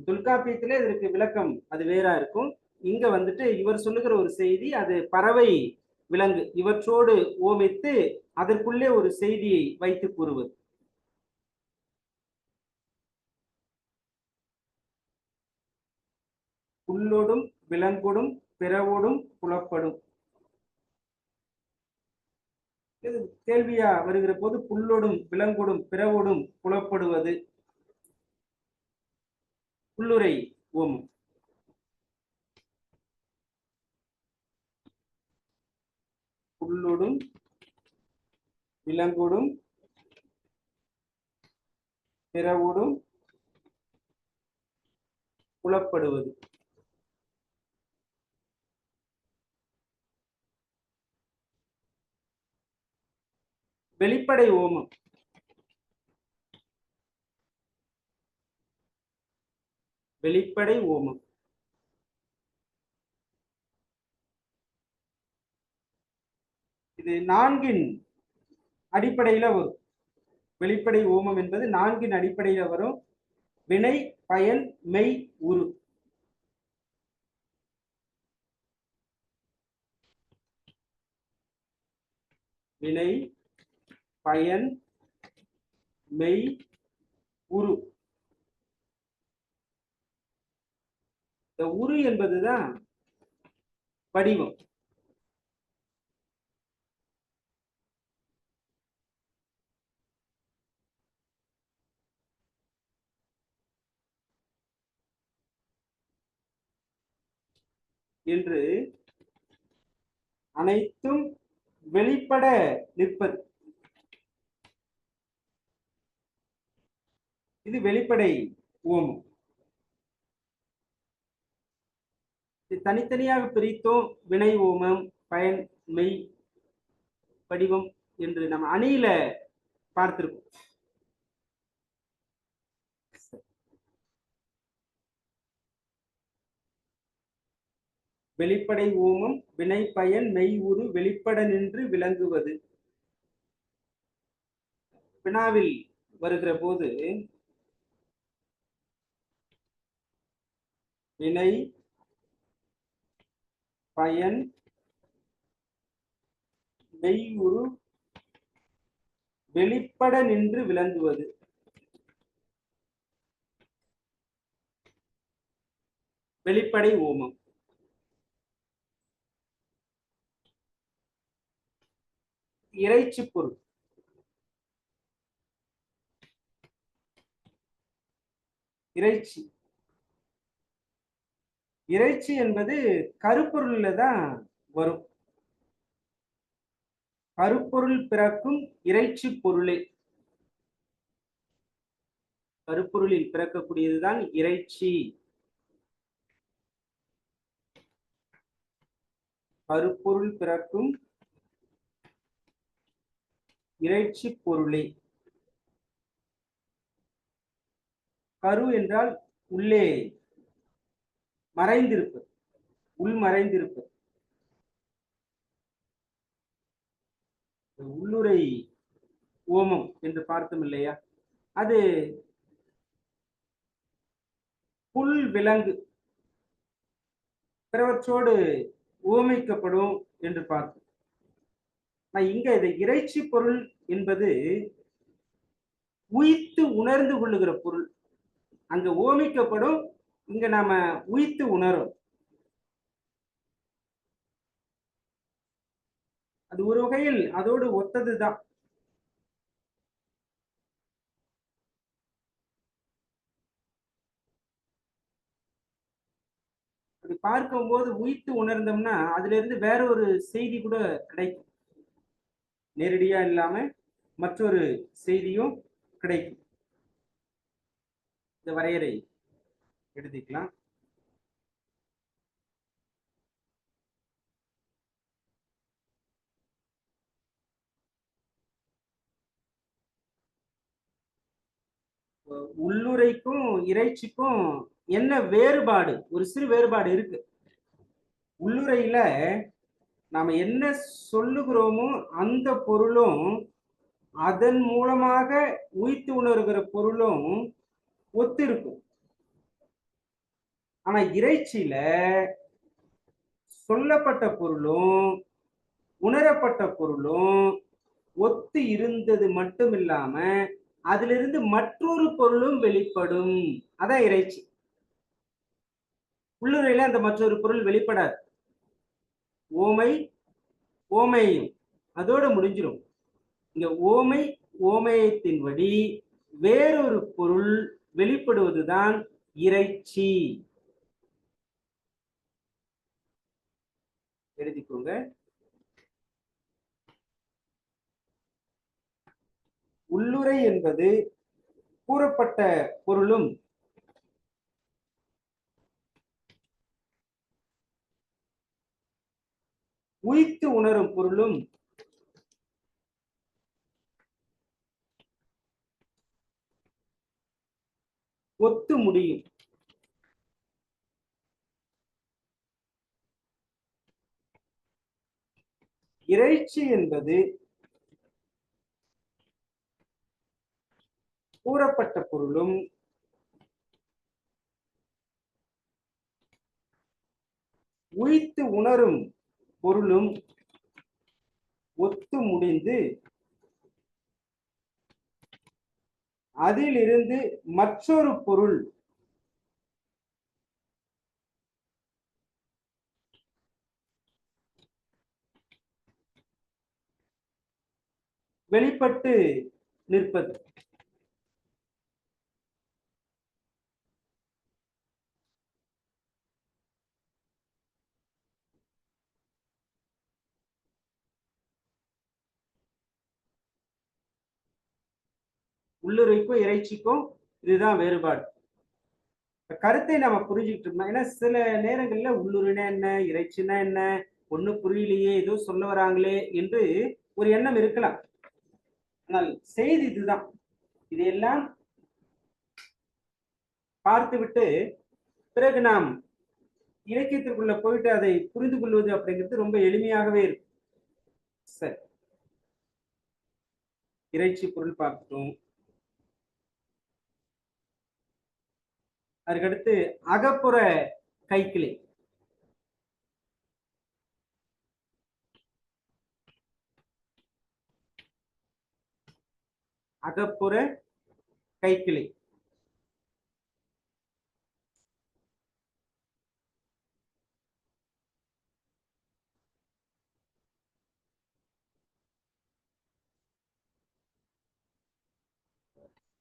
தொல்காப்பியத்திலே இதற்கு விளக்கம் அது வேறா இருக்கும். இங்க வந்துட்டு இவர் சொல்லுகிற ஒரு செய்தி, அது பறவை, விலங்கு இவற்றோடு ஓமித்து அதற்குள்ளே ஒரு செய்தியை வைத்து கூறுவது. புல்லொடும் விலங்கொடும் பிறவோடும் புலப்படும். கேள்வியா வருகிற போது புல்லொடும் விலங்கொடும் பிறவோடும் புலப்படுவது உள்ளுரை ஓமம். புல்லொடும் விலங்கொடும் பிறவோடும் புலப்படுவது. வெளிப்படை ஓமம். வெளிப்படை ஓமம் இது 4 அடிப்படையில வரும். வெளிப்படை ஓமம் என்பது 4 அடிப்படையில வரும்: வினை, பயன், மெய், உரு. வினை, பயன், மெய், உரு. இந்த உரு என்பதுதான் வடிவம். என்று அனைத்தும் வெளிப்பட நிற்பது. இது வெளிப்படை ஓமம். தனித்தனியாக பிரித்தோம். வினை ஓமம், பயன், மெய், படிவம் என்று நம்ம அணியில பார்த்திருக்கோம். வெளிப்படை ஓமம் வினை பயன் மெய் உரு வெளிப்பட நின்று விளங்குவது. வினாவில் வருகிற போது வினை பயன் மெய் உரு வெளிப்பட நின்று விளங்குவது. வெளிப்படை ஓமம். இறைச்சி பொருள். இறைச்சி இறைச்சி என்பது கருப்பொருள்ல தான் வரும். கருப்பொருள் பிறக்கும் இறைச்சி பொருளே. கருப்பொருளில் பிறக்கக்கூடியதுதான் இறைச்சி. கருப்பொருள் பிறக்கும் இறைச்சி பொருளே. கரு என்றால் உள்ளே மறைந்திருப்பது, உள் மறைந்திருப்பது. உள்ளுரை ஓமம் என்று பார்த்தோம் இல்லையா, அது புல் விலங்கு பிறவற்றோடு ஓமைக்கப்படும் என்று பார்த்தோம். இங்க இந்த இறைச்சி பொருள் என்பது உய்த்து உணர்ந்து கொள்ளுகிற பொருள். அங்க ஓமிக்கப்படும், இங்க நாம உய்த்து உணரும். அது ஒரு வகையில் அதோடு ஒத்ததுதான். அப்படி பார்க்கும்போது உய்த்து உணர்ந்தோம்னா அதுல இருந்து வேற ஒரு செய்தி கூட கிடைக்கும். நேரடியா இல்லாம மற்றொரு செய்தியும் கிடைக்கும். இந்த வரையறை எடுத்துக்கலாம். உள்ளுரைக்கும் இறைச்சிக்கும் என்ன வேறுபாடு? ஒரு சிறு வேறுபாடு இருக்கு. உள்ளுரையில நாம என்ன சொல்லுகிறோமோ அந்த பொருளும் அதன் மூலமாக உய்த்து உணர்கிற பொருளும் ஒத்து இருக்கும். ஆனா இறைச்சியில சொல்லப்பட்ட பொருளும் உணரப்பட்ட பொருளும் ஒத்து இருந்தது மட்டும் இல்லாம அதிலிருந்து மற்றொரு பொருளும் வெளிப்படும். அதான் இறைச்சி. உள்ளுரையில அந்த மற்றொரு பொருள் வெளிப்படாது. ஓமை ஓமையும் அதோட முடிஞ்சிடும். இங்க ஓமை ஓமயத்தின்படி வேறொரு பொருள் வெளிப்படுவதுதான் இறைச்சி. எழுதிக்கோங்க. உள்ளுரை என்பது கூறப்பட்ட பொருளும் உய்த்து உணரும் பொருளும் ஒத்து முடியும். இறைச்சி என்பது கூறப்பட்ட பொருளும் உய்த்து உணரும் பொருளும் ஒத்து முடிந்து அதிலிருந்து மற்றொரு பொருள் வெளிப்பட்டு நிற்பது. உள்ளுரைக்கும் இறைச்சிக்கும் இதுதான் வேறுபாடு. கருத்தை நம்ம புரிஞ்சுக்கிட்டு இருக்கோம். ஏன்னா சில நேரங்கள்ல உள்ளுரைனா என்ன, இறைச்சினா என்ன, ஒண்ணு புரியலையே, ஏதோ சொல்ல வராங்களே என்று ஒரு எண்ணம் இருக்கலாம். ஆனால் செய்தி இதுதான். இதையெல்லாம் பார்த்துவிட்டு பிறகு நாம் இலக்கியத்திற்குள்ள போயிட்டு அதை புரிந்து கொள்வது அப்படிங்கிறது ரொம்ப எளிமையாகவே இருக்கும். சரி, இறைச்சி பொருள் பார்த்துட்டோம். அதுக்கடுத்து அகப்புற கைக்கிளை. அகப்புற கைக்கிளை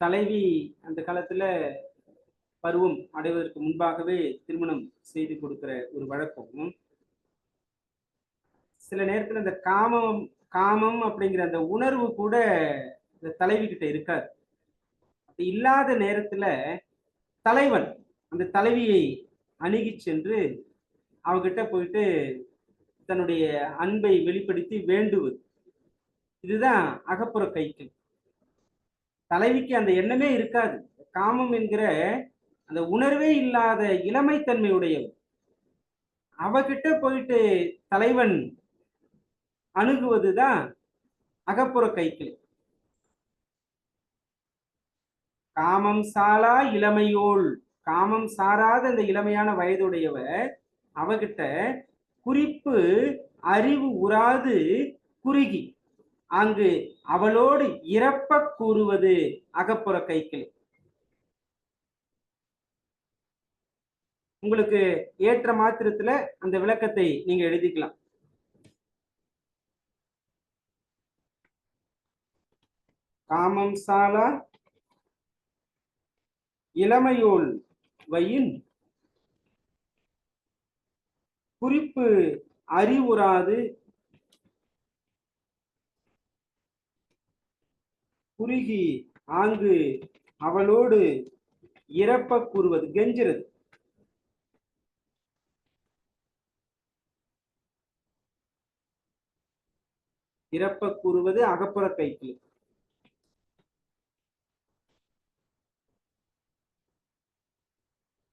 தலைவி அந்த காலத்துல பருவம் அடைவதற்கு முன்பாகவே திருமணம் செய்து கொடுக்கிற ஒரு வழக்கம். சில நேரத்துல இந்த காமம் அப்படிங்கிற அந்த உணர்வு கூட இந்த தலைவி கிட்ட இருக்காது. அப்படி இல்லாத நேரத்துல தலைவன் அந்த தலைவியை அணுகி சென்று அவகிட்ட போயிட்டு தன்னுடைய அன்பை வெளிப்படுத்தி வேண்டுவது. இதுதான் அகப்புற கைக்கு. தலைவிக்கு அந்த எண்ணமே இருக்காது. காமம் என்கிற அந்த உணர்வே இல்லாத இளமைத்தன்மையுடையவர். அவகிட்ட போயிட்டு தலைவன் அணுகுவதுதான் அகப்புற கைக்கிளை. காமம் சாலா இளமையோள், காமம் சாராத அந்த இளமையான வயதுடையவர் அவகிட்ட குறிப்பு அறிவு உறாது குறுகி அங்கு அவளோடு இறப்ப கூறுவது அகப்புற கைக்கிளை. உங்களுக்கு ஏற்ற மாத்திரத்துல அந்த விளக்கத்தை நீங்க எழுதிக்கலாம். காமம் சாலா இளமையோள் வையின் குறிப்பு அறிவுறாது குறுகி ஆங்கு அவளோடு இறப்ப கூறுவது, கெஞ்சுறது. இறப்ப கூறுவது அகப்புற கைக்கிளை.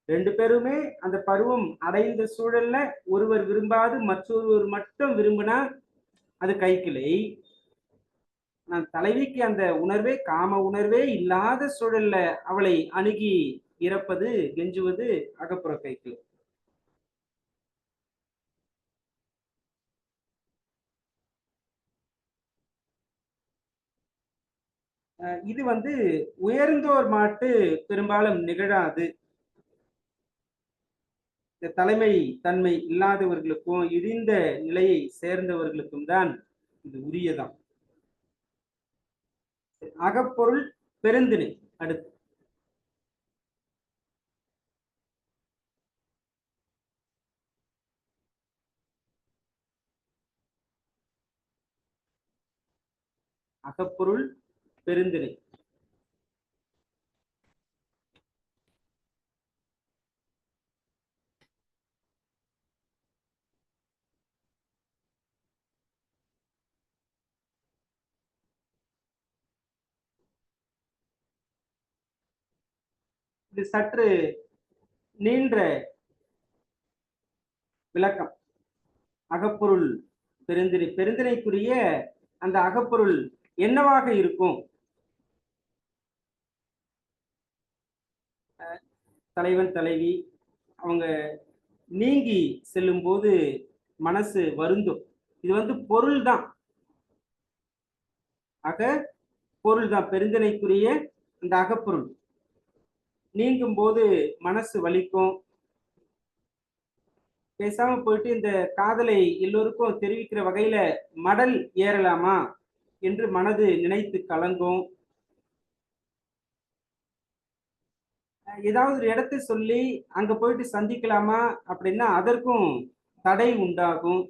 ரெண்டு பேருமே அந்த பருவம் அடைந்த சூழல்ல ஒருவர் விரும்பாது மற்றொருவர் மட்டும் விரும்பினா அது கைக்கிளை. நான் தலைவிக்கு அந்த உணர்வே காம உணர்வே இல்லாத சூழல்ல அவளை அணுகி இறப்பது கெஞ்சுவது அகப்புற கைக்கிளை. இது உயர்ந்தோர் மாட்டு பெரும்பாலும் நிகழாது. இந்த தலைமை தன்மை இல்லாதவர்களுக்கும் இடிந்த நிலையை சேர்ந்தவர்களுக்கும் தான் இது உரியதான். அகப்பொருள் பெருந்திணை. அடுத்து அகப்பொருள் பெருந்திணை. இது சற்று நீண்ட விளக்கம். அகப்பொருள் பெருந்திணை, பெருந்திணைக்குரிய அந்த அகப்பொருள் என்னவாக இருக்கும்? தலைவன் தலைவி அவங்க நீங்கி செல்லும் போது மனசு வருந்தும். இது பொருள் தான், அக பொருள் தான். பெருந்திணைக்குரிய அந்த அகப்பொருள் நீங்கும் போது மனசு வலிக்கும். பேசாம போயிட்டு இந்த காதலை எல்லோருக்கும் தெரிவிக்கிற வகையில மடல் ஏறலாமா என்று மனது நினைத்து கலங்கும். ஏதாவது ஒரு இடத்தை சொல்லி அங்க போயிட்டு சந்திக்கலாமா அப்படின்னா அதற்கும் தடை உண்டாகும்.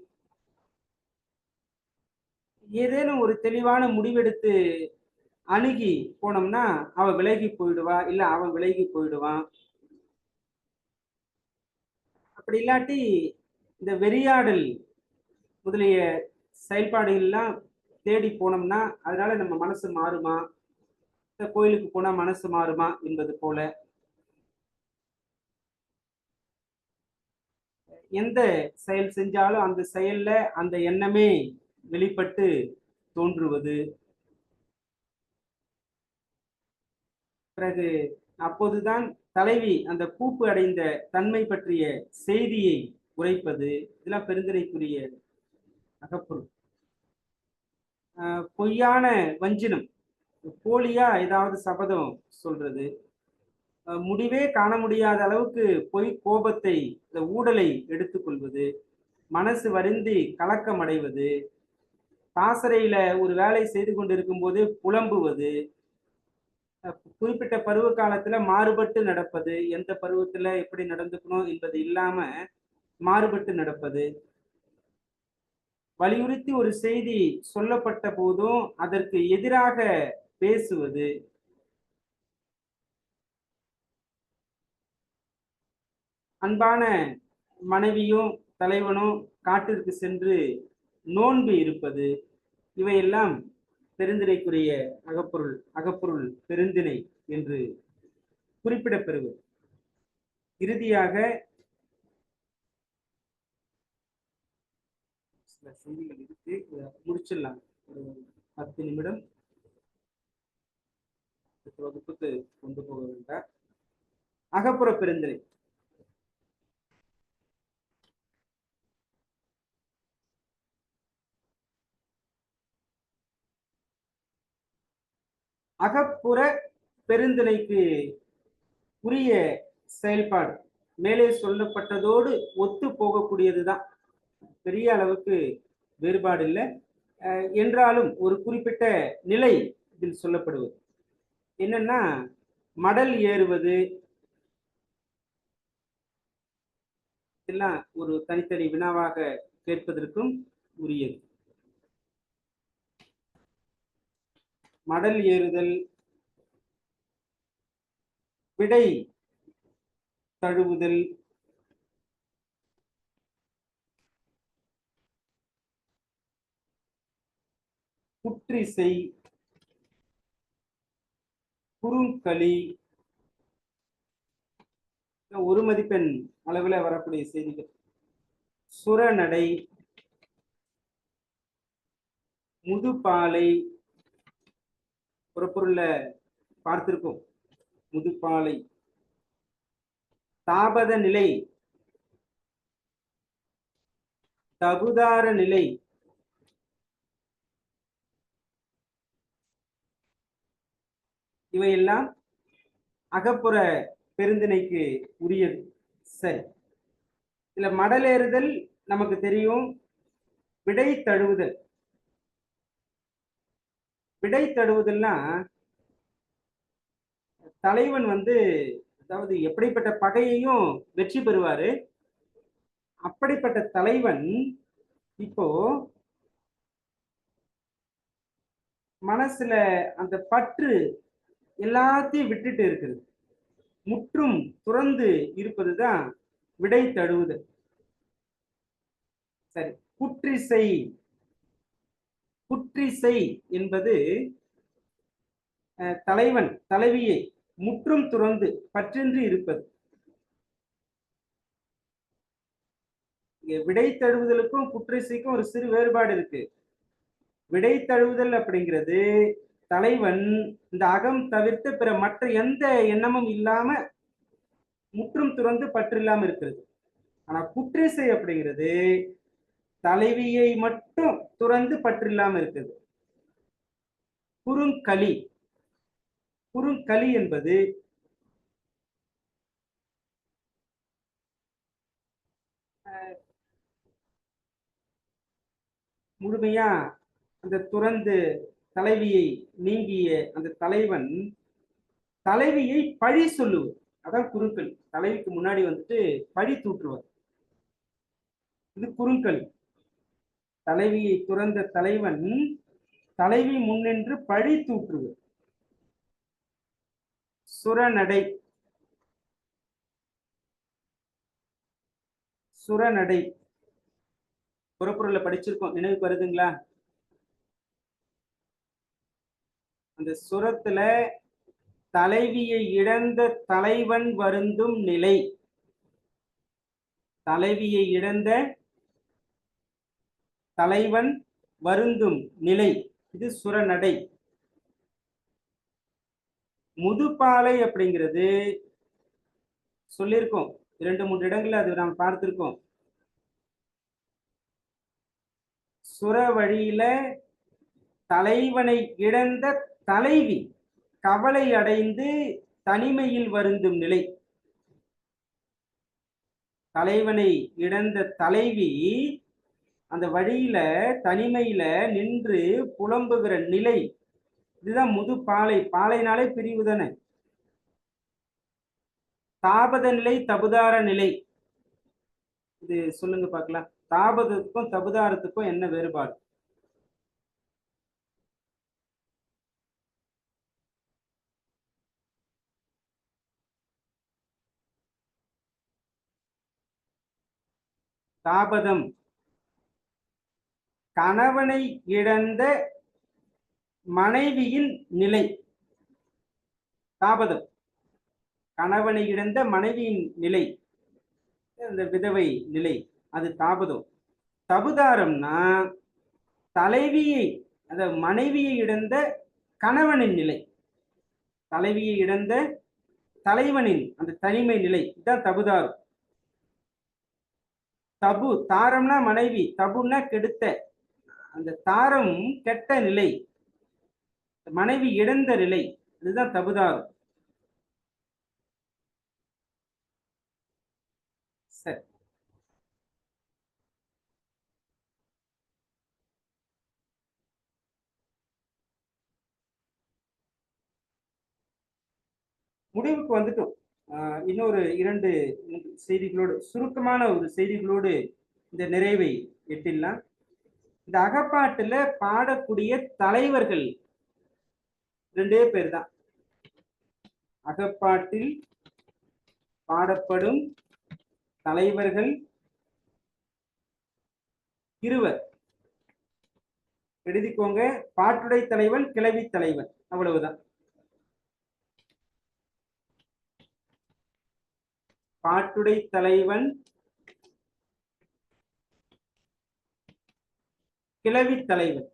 ஏதேனும் ஒரு தெளிவான முடிவெடுத்து அணுகி போனோம்னா அவ விலகி போயிடுவா, இல்ல அவன் விலகி போயிடுவான். அப்படி இல்லாட்டி இந்த வெறியாடல் முதலிய செயல்பாடுகள்லாம் தேடி போனோம்னா அதனால நம்ம மனசு மாறுமா, இந்த கோயிலுக்கு போனா மனசு மாறுமா என்பது போல எந்த செயல் செஞ்சாலும் அந்த செயல்ல அந்த எண்ணமே வெளிப்பட்டு தோன்றுவது. பிறகு அப்போதுதான் தலைவி அந்த பூப்பு அடைந்த தன்மை பற்றிய செய்தியை உரைப்பது. இதெல்லாம் பெருந்திரைக்குரிய அகப்பொருள். பொய்யான வஞ்சினம், போலியா ஏதாவது சபதம் சொல்றது, முடிவே காண முடியாத அளவுக்கு பொய் கோபத்தை, இந்த ஊடலை எடுத்துக்கொள்வது, மனசு வருந்தி கலக்கம் அடைவது, பாசறையில ஒரு வேலை செய்து கொண்டிருக்கும் போது புலம்புவது, குறிப்பிட்ட பருவ காலத்துல மாறுபட்டு நடப்பது, எந்த பருவத்துல எப்படி நடந்துக்கணும் என்பது இல்லாம மாறுபட்டு நடப்பது, வலியுறுத்தி ஒரு செய்தி சொல்லப்பட்ட போதும் அதற்கு எதிராக பேசுவது, அன்பான மனைவியும் தலைவனும் காட்டிற்கு சென்று நோன்பு இருப்பது, இவையெல்லாம் பெருந்திணைக்குரிய அகப்பொருள் பெருந்திணை என்று குறிப்பிடப்பெறுவது. இறுதியாக சில செய்திகள் இருக்கு, முடிச்சிடலாம். ஒரு 10 நிமிடம் வகுப்புக்கு கொண்டு போக வேண்டாம். அகப்புற பெருந்திணை. அகப்புற பெருந்திணைக்கு உரிய செயல்பாடு மேலே சொல்லப்பட்டதோடு ஒத்து போகக்கூடியதுதான், பெரிய அளவுக்கு வேறுபாடு இல்லை. என்றாலும் ஒரு குறிப்பிட்ட நிலை இதில் சொல்லப்படுவது என்னன்னா, மடல் ஏறுவது எல்லாம் ஒரு தனித்தனி வினாவாக கேட்பதற்கும் உரியது. மடல் ஏறுதல், விடை தழுவுதல், குற்றிசை, குறுங்களி, ஒரு மதிப்பெண் அளவில் வரக்கூடிய செய்திகள், சுரநடை, முதுபாலை, ஒரு பொருள்ல பார்த்திருக்கோம் முதுபாலை, தாபத நிலை, தகுதார நிலை, இவையெல்லாம் அகப்புற பெருந்திணைக்கு உரியது. சரி, இதுல மடலேறுதல் நமக்கு தெரியும். விடை தழுவுதல், விடை தழுவுதல்னா தலைவன் அதாவது எப்படிப்பட்ட பகையையும் வெற்றி பெறுவாரு. அப்படிப்பட்ட தலைவன் இப்போ மனசுல அந்த பற்று எல்லாத்தையும் விட்டுட்டு இருக்குது, முற்றும் துறந்து இருப்பதுதான் விடை தழுவுதல். சரி, குற்றிசை, குற்றிசை என்பது தலைவன் தலைவியை முற்றும் துறந்து பற்றின்றி இருப்பது. விடை தழுவுதலுக்கும் குற்றிசைக்கும் ஒரு சிறு வேறுபாடு இருக்கு. விடை தழுவுதல் அப்படிங்கிறது தலைவன் இந்த அகம் தவிர்த்து பிற மற்ற எந்த எண்ணமும் இல்லாம முற்றும் துறந்து பற்று இல்லாம இருக்கிறது. ஆனா குற்றிசை அப்படிங்கிறது தலைவியை மட்டும் துறந்து பற்று இல்லாம இருக்குது. குறுங்களி, குறுங்களி என்பது முழுமையா அந்த துறந்து தலைவியை நீங்கிய அந்த தலைவன் தலைவியை பழி சொல்லுவார். அதான் குறுக்கல். தலைவிக்கு முன்னாடி வந்துட்டு பழி தூற்றுவார். இது குறுக்கல். தலைவியை துறந்த தலைவன் தலைவி முன்னின்று பழி தூற்றுவார். சுரநடை. சுரநடை புறப்பொருளை படிச்சிருக்கோம், நினைவுக்கு வருதுங்களா? அந்த சுரத்துல தலைவியை இழந்த தலைவன் வருந்தும் நிலை. தலைவியை இழந்த தலைவன் வருந்தும் நிலை, இது சுரநடை. முதுபாலை அப்படிங்கிறது சொல்லியிருக்கோம், 2-3 இடங்கள்ல அது நாம் பார்த்திருக்கோம். சுர வழியில தலைவனை இழந்த தலைவி கவலை அடைந்து தனிமையில் வருந்தும் நிலை. தலைவனை இழந்த தலைவி அந்த வழியில தனிமையில நின்று புலம்புகிற நிலை, இதுதான் முதுபாலை. பாலைனாலே பிரிவு தானே. தாபத நிலை, தபுதார நிலை, இது சொல்லுங்க பார்க்கலாம். தாபதத்துக்கும் தபுதாரத்துக்கும் என்ன வேறுபாடு? தாபதம் கணவனை இழந்த மனைவியின் நிலை. தாபதம் கணவனை இழந்த மனைவியின் நிலை, அந்த விதவை நிலை, அது தாபதம். தபுதாரம்னா தலைவியை, அந்த மனைவியை இழந்த கணவனின் நிலை, தலைவியை இழந்த தலைவனின் அந்த தனிமை நிலை, இதுதான் தபுதாரம். தபு தாரம்னா மனைவி, தபுன்னா கெடுத்த, அந்த தாரம் கெட்ட நிலை, மனைவி இழந்த நிலை, இதுதான் தபுதாரம். சரி, முடிவுக்கு வந்துட்டோம். இன்னொரு 2 செய்திகளோடு, சுருக்கமான ஒரு செய்திகளோடு இந்த நிறைவை எட்டிடலாம். இந்த அகப்பாட்டுல பாடக்கூடிய தலைவர்கள் 2 பேர் தான். அகப்பாட்டில் பாடப்படும் தலைவர்கள் 2. எழுதிக்கோங்க. பாட்டுடை தலைவன், கிளவி தலைவன், அவ்வளவுதான். பாட்டுடை தலைவன், கிளவி தலைவன்.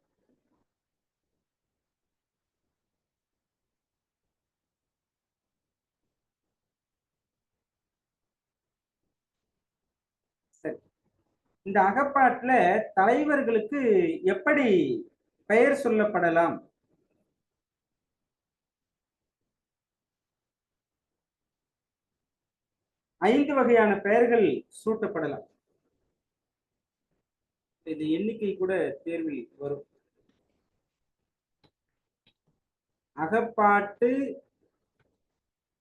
சரி, இந்த அகப்பாட்டுல தலைவர்களுக்கு எப்படி பெயர் சொல்லப்படலாம்? ஐந்து வகையான பெயர்கள் சூட்டப்படலாம். இது எண்ணிக்கை கூட தேர்வில் வரும். அகப்பாட்டு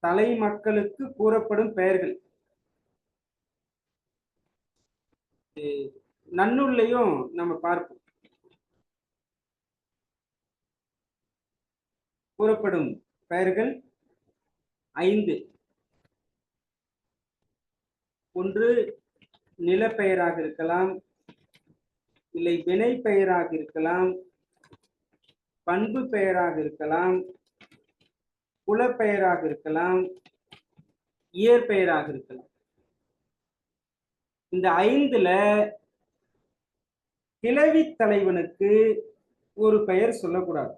தலைமக்களுக்கு கூறப்படும் பெயர்கள் நன்னூல்லையும் நம்ம பார்ப்போம். கூறப்படும் பெயர்கள் 5. ஒன்று நிலப்பெயராக இருக்கலாம், இல்லை வினை பெயராக இருக்கலாம், பண்பு பெயராக இருக்கலாம், குலப்பெயராக இருக்கலாம், இயற்பெயராக இருக்கலாம். இந்த 5ல கிளவி தலைவனுக்கு ஒரு பெயர் சொல்லக்கூடாது.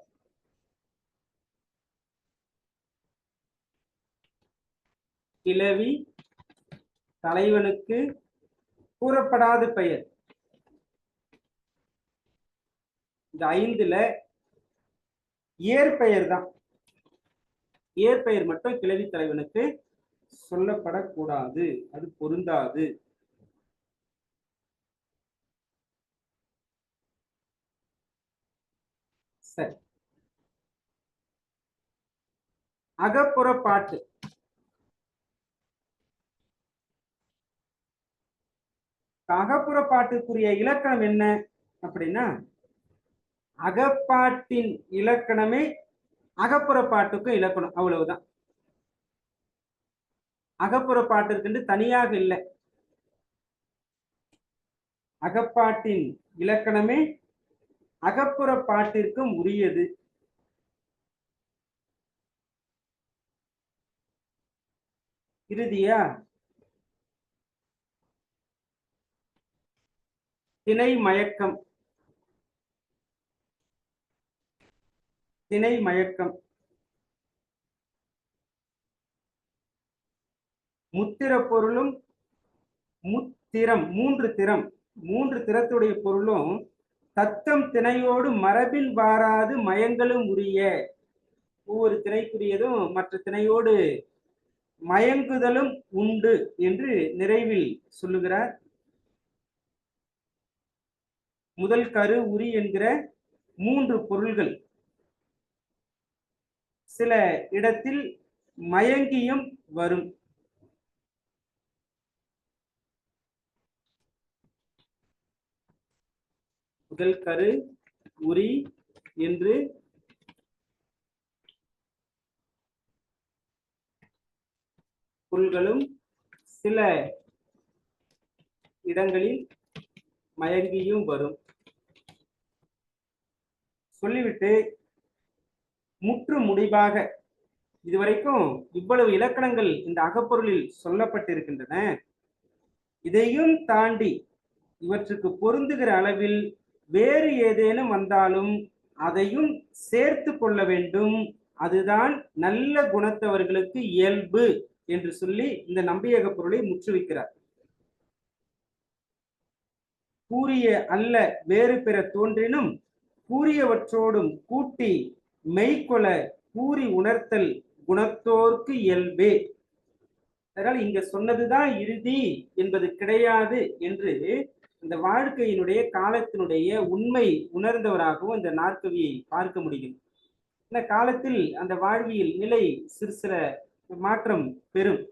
கிளவி தலைவனுக்கு கூறப்படாத பெயர் இந்த 5ல இயற்பெயர் தான். இயற்பெயர் மட்டும் கிளவி தலைவனுக்கு சொல்லப்படக்கூடாது, அது பொருந்தாது. சரி, அகப்புற பாட்டு. அகப்புற பாட்டுக்குரிய இலக்கணம் என்ன அப்படின்னா, அகப்பாட்டின் இலக்கணமே அகப்புற பாட்டுக்கும் இலக்கணம், அவ்வளவுதான். அகப்புற பாட்டிற்கு தனியாக இல்லை. அகப்பாட்டின் இலக்கணமே அகப்புற பாட்டிற்கும் உரியது. இறுதியா திணை மயக்கம். திணை மயக்கம் முத்திர பொருளும் முத்திரம், மூன்று திறத்துடைய பொருளும் தத்தம் திணையோடு மரபில் வாராது மயங்களும் உரிய. ஒவ்வொரு திணைக்குரியதும் மற்ற திணையோடு மயங்குதலும் உண்டு என்று நிறைவில் சொல்லுகிறார். முதல் கரு உரி என்கிற மூன்று பொருள்கள் சில இடத்தில் மயங்கியும் வரும். முதல் கரு உரி என்று பொருள்களும் சில இடங்களில் மயங்கியும் வரும். சொல்லிவிட்டு முற்று முடிவாக இதுவரைக்கும் இவ்வளவு இலக்கணங்கள் இந்த அகப்பொருளில் சொல்லப்பட்டிருக்கின்றன. இதையும் தாண்டி இவற்றுக்கு பொருந்துகிற அளவில் வேறு ஏதேனும் வந்தாலும் அதையும் சேர்த்து கொள்ள வேண்டும். அதுதான் நல்ல குணத்தவர்களுக்கு இயல்பு என்று சொல்லி இந்த நம்பியக பொருளை முற்றுவிக்கிறார். கூறிய அல்ல வேறு பிற தோன்றினும் கூறியவற்றோடும் கூட்டி மெய்கொள கூறி உணர்த்தல் குணத்தோர்க்கு இயல்பே. அதனால் இங்க சொன்னதுதான் இறுதி என்பது கிடையாது என்று இந்த வாழ்க்கையினுடைய காலத்தினுடைய உண்மை உணர்ந்தவராகவும் இந்த நாற்கவியை பார்க்க முடியும். இந்த காலத்தில் அந்த வாழ்வியல் நிலை சிறு மாற்றம் பெறும்.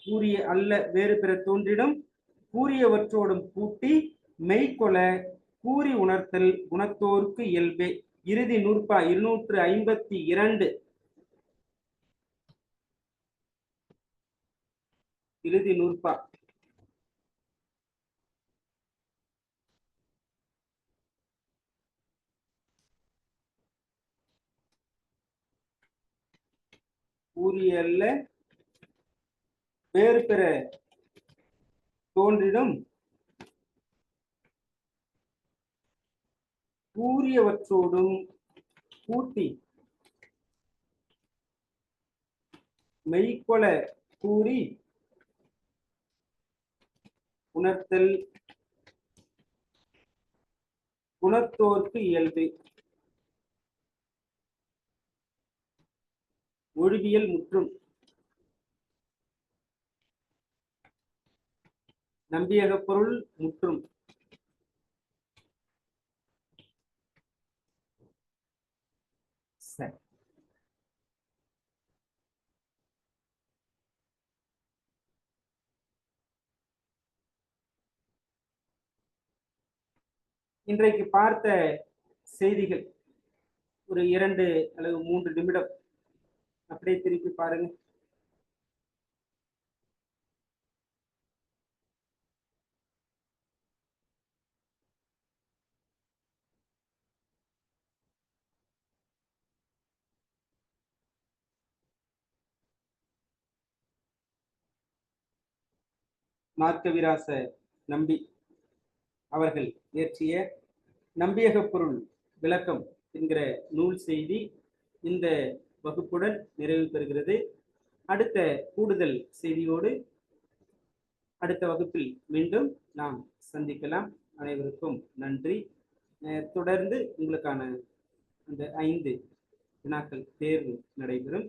கூறிய அல்ல வேறு பிற தோன்றினும் கூறியவற்றோடும் கூட்டி மெய்கொள கூறி உணர்த்தல் குணத்தோர்க்கு இயல்பே. இறுதி நூற்பா 252. இறுதி நூற்பா. கூறிய அல்ல வேறு பிற தோன்றிடும் கூறியவற்றோடும் கூட்டி மெய்கொள கூறி உணர்த்தல் குணத்தோர்க்கு இயல்பு. ஒழிவியல் முற்றும். நம்பியக பொருள் முற்றும். சரி. இன்றைக்கு பார்த்த செய்திகள் ஒரு 2 அல்லது 3 நிமிடம் அப்படியே திருப்பி பாருங்க. மார்க்கவிராச நம்பி அவர்கள் இயற்றிய நம்பியக பொருள் விளக்கம் என்கிற நூல் செய்தி இந்த வகுப்புடன் நிறைவு பெறுகிறது. அடுத்த கூடுதல் செய்தியோடு அடுத்த வகுப்பில் மீண்டும் நாம் சந்திக்கலாம். அனைவருக்கும் நன்றி. தொடர்ந்து உங்களுக்கான அந்த 5 வினாக்கள் தேர்வு நடைபெறும்.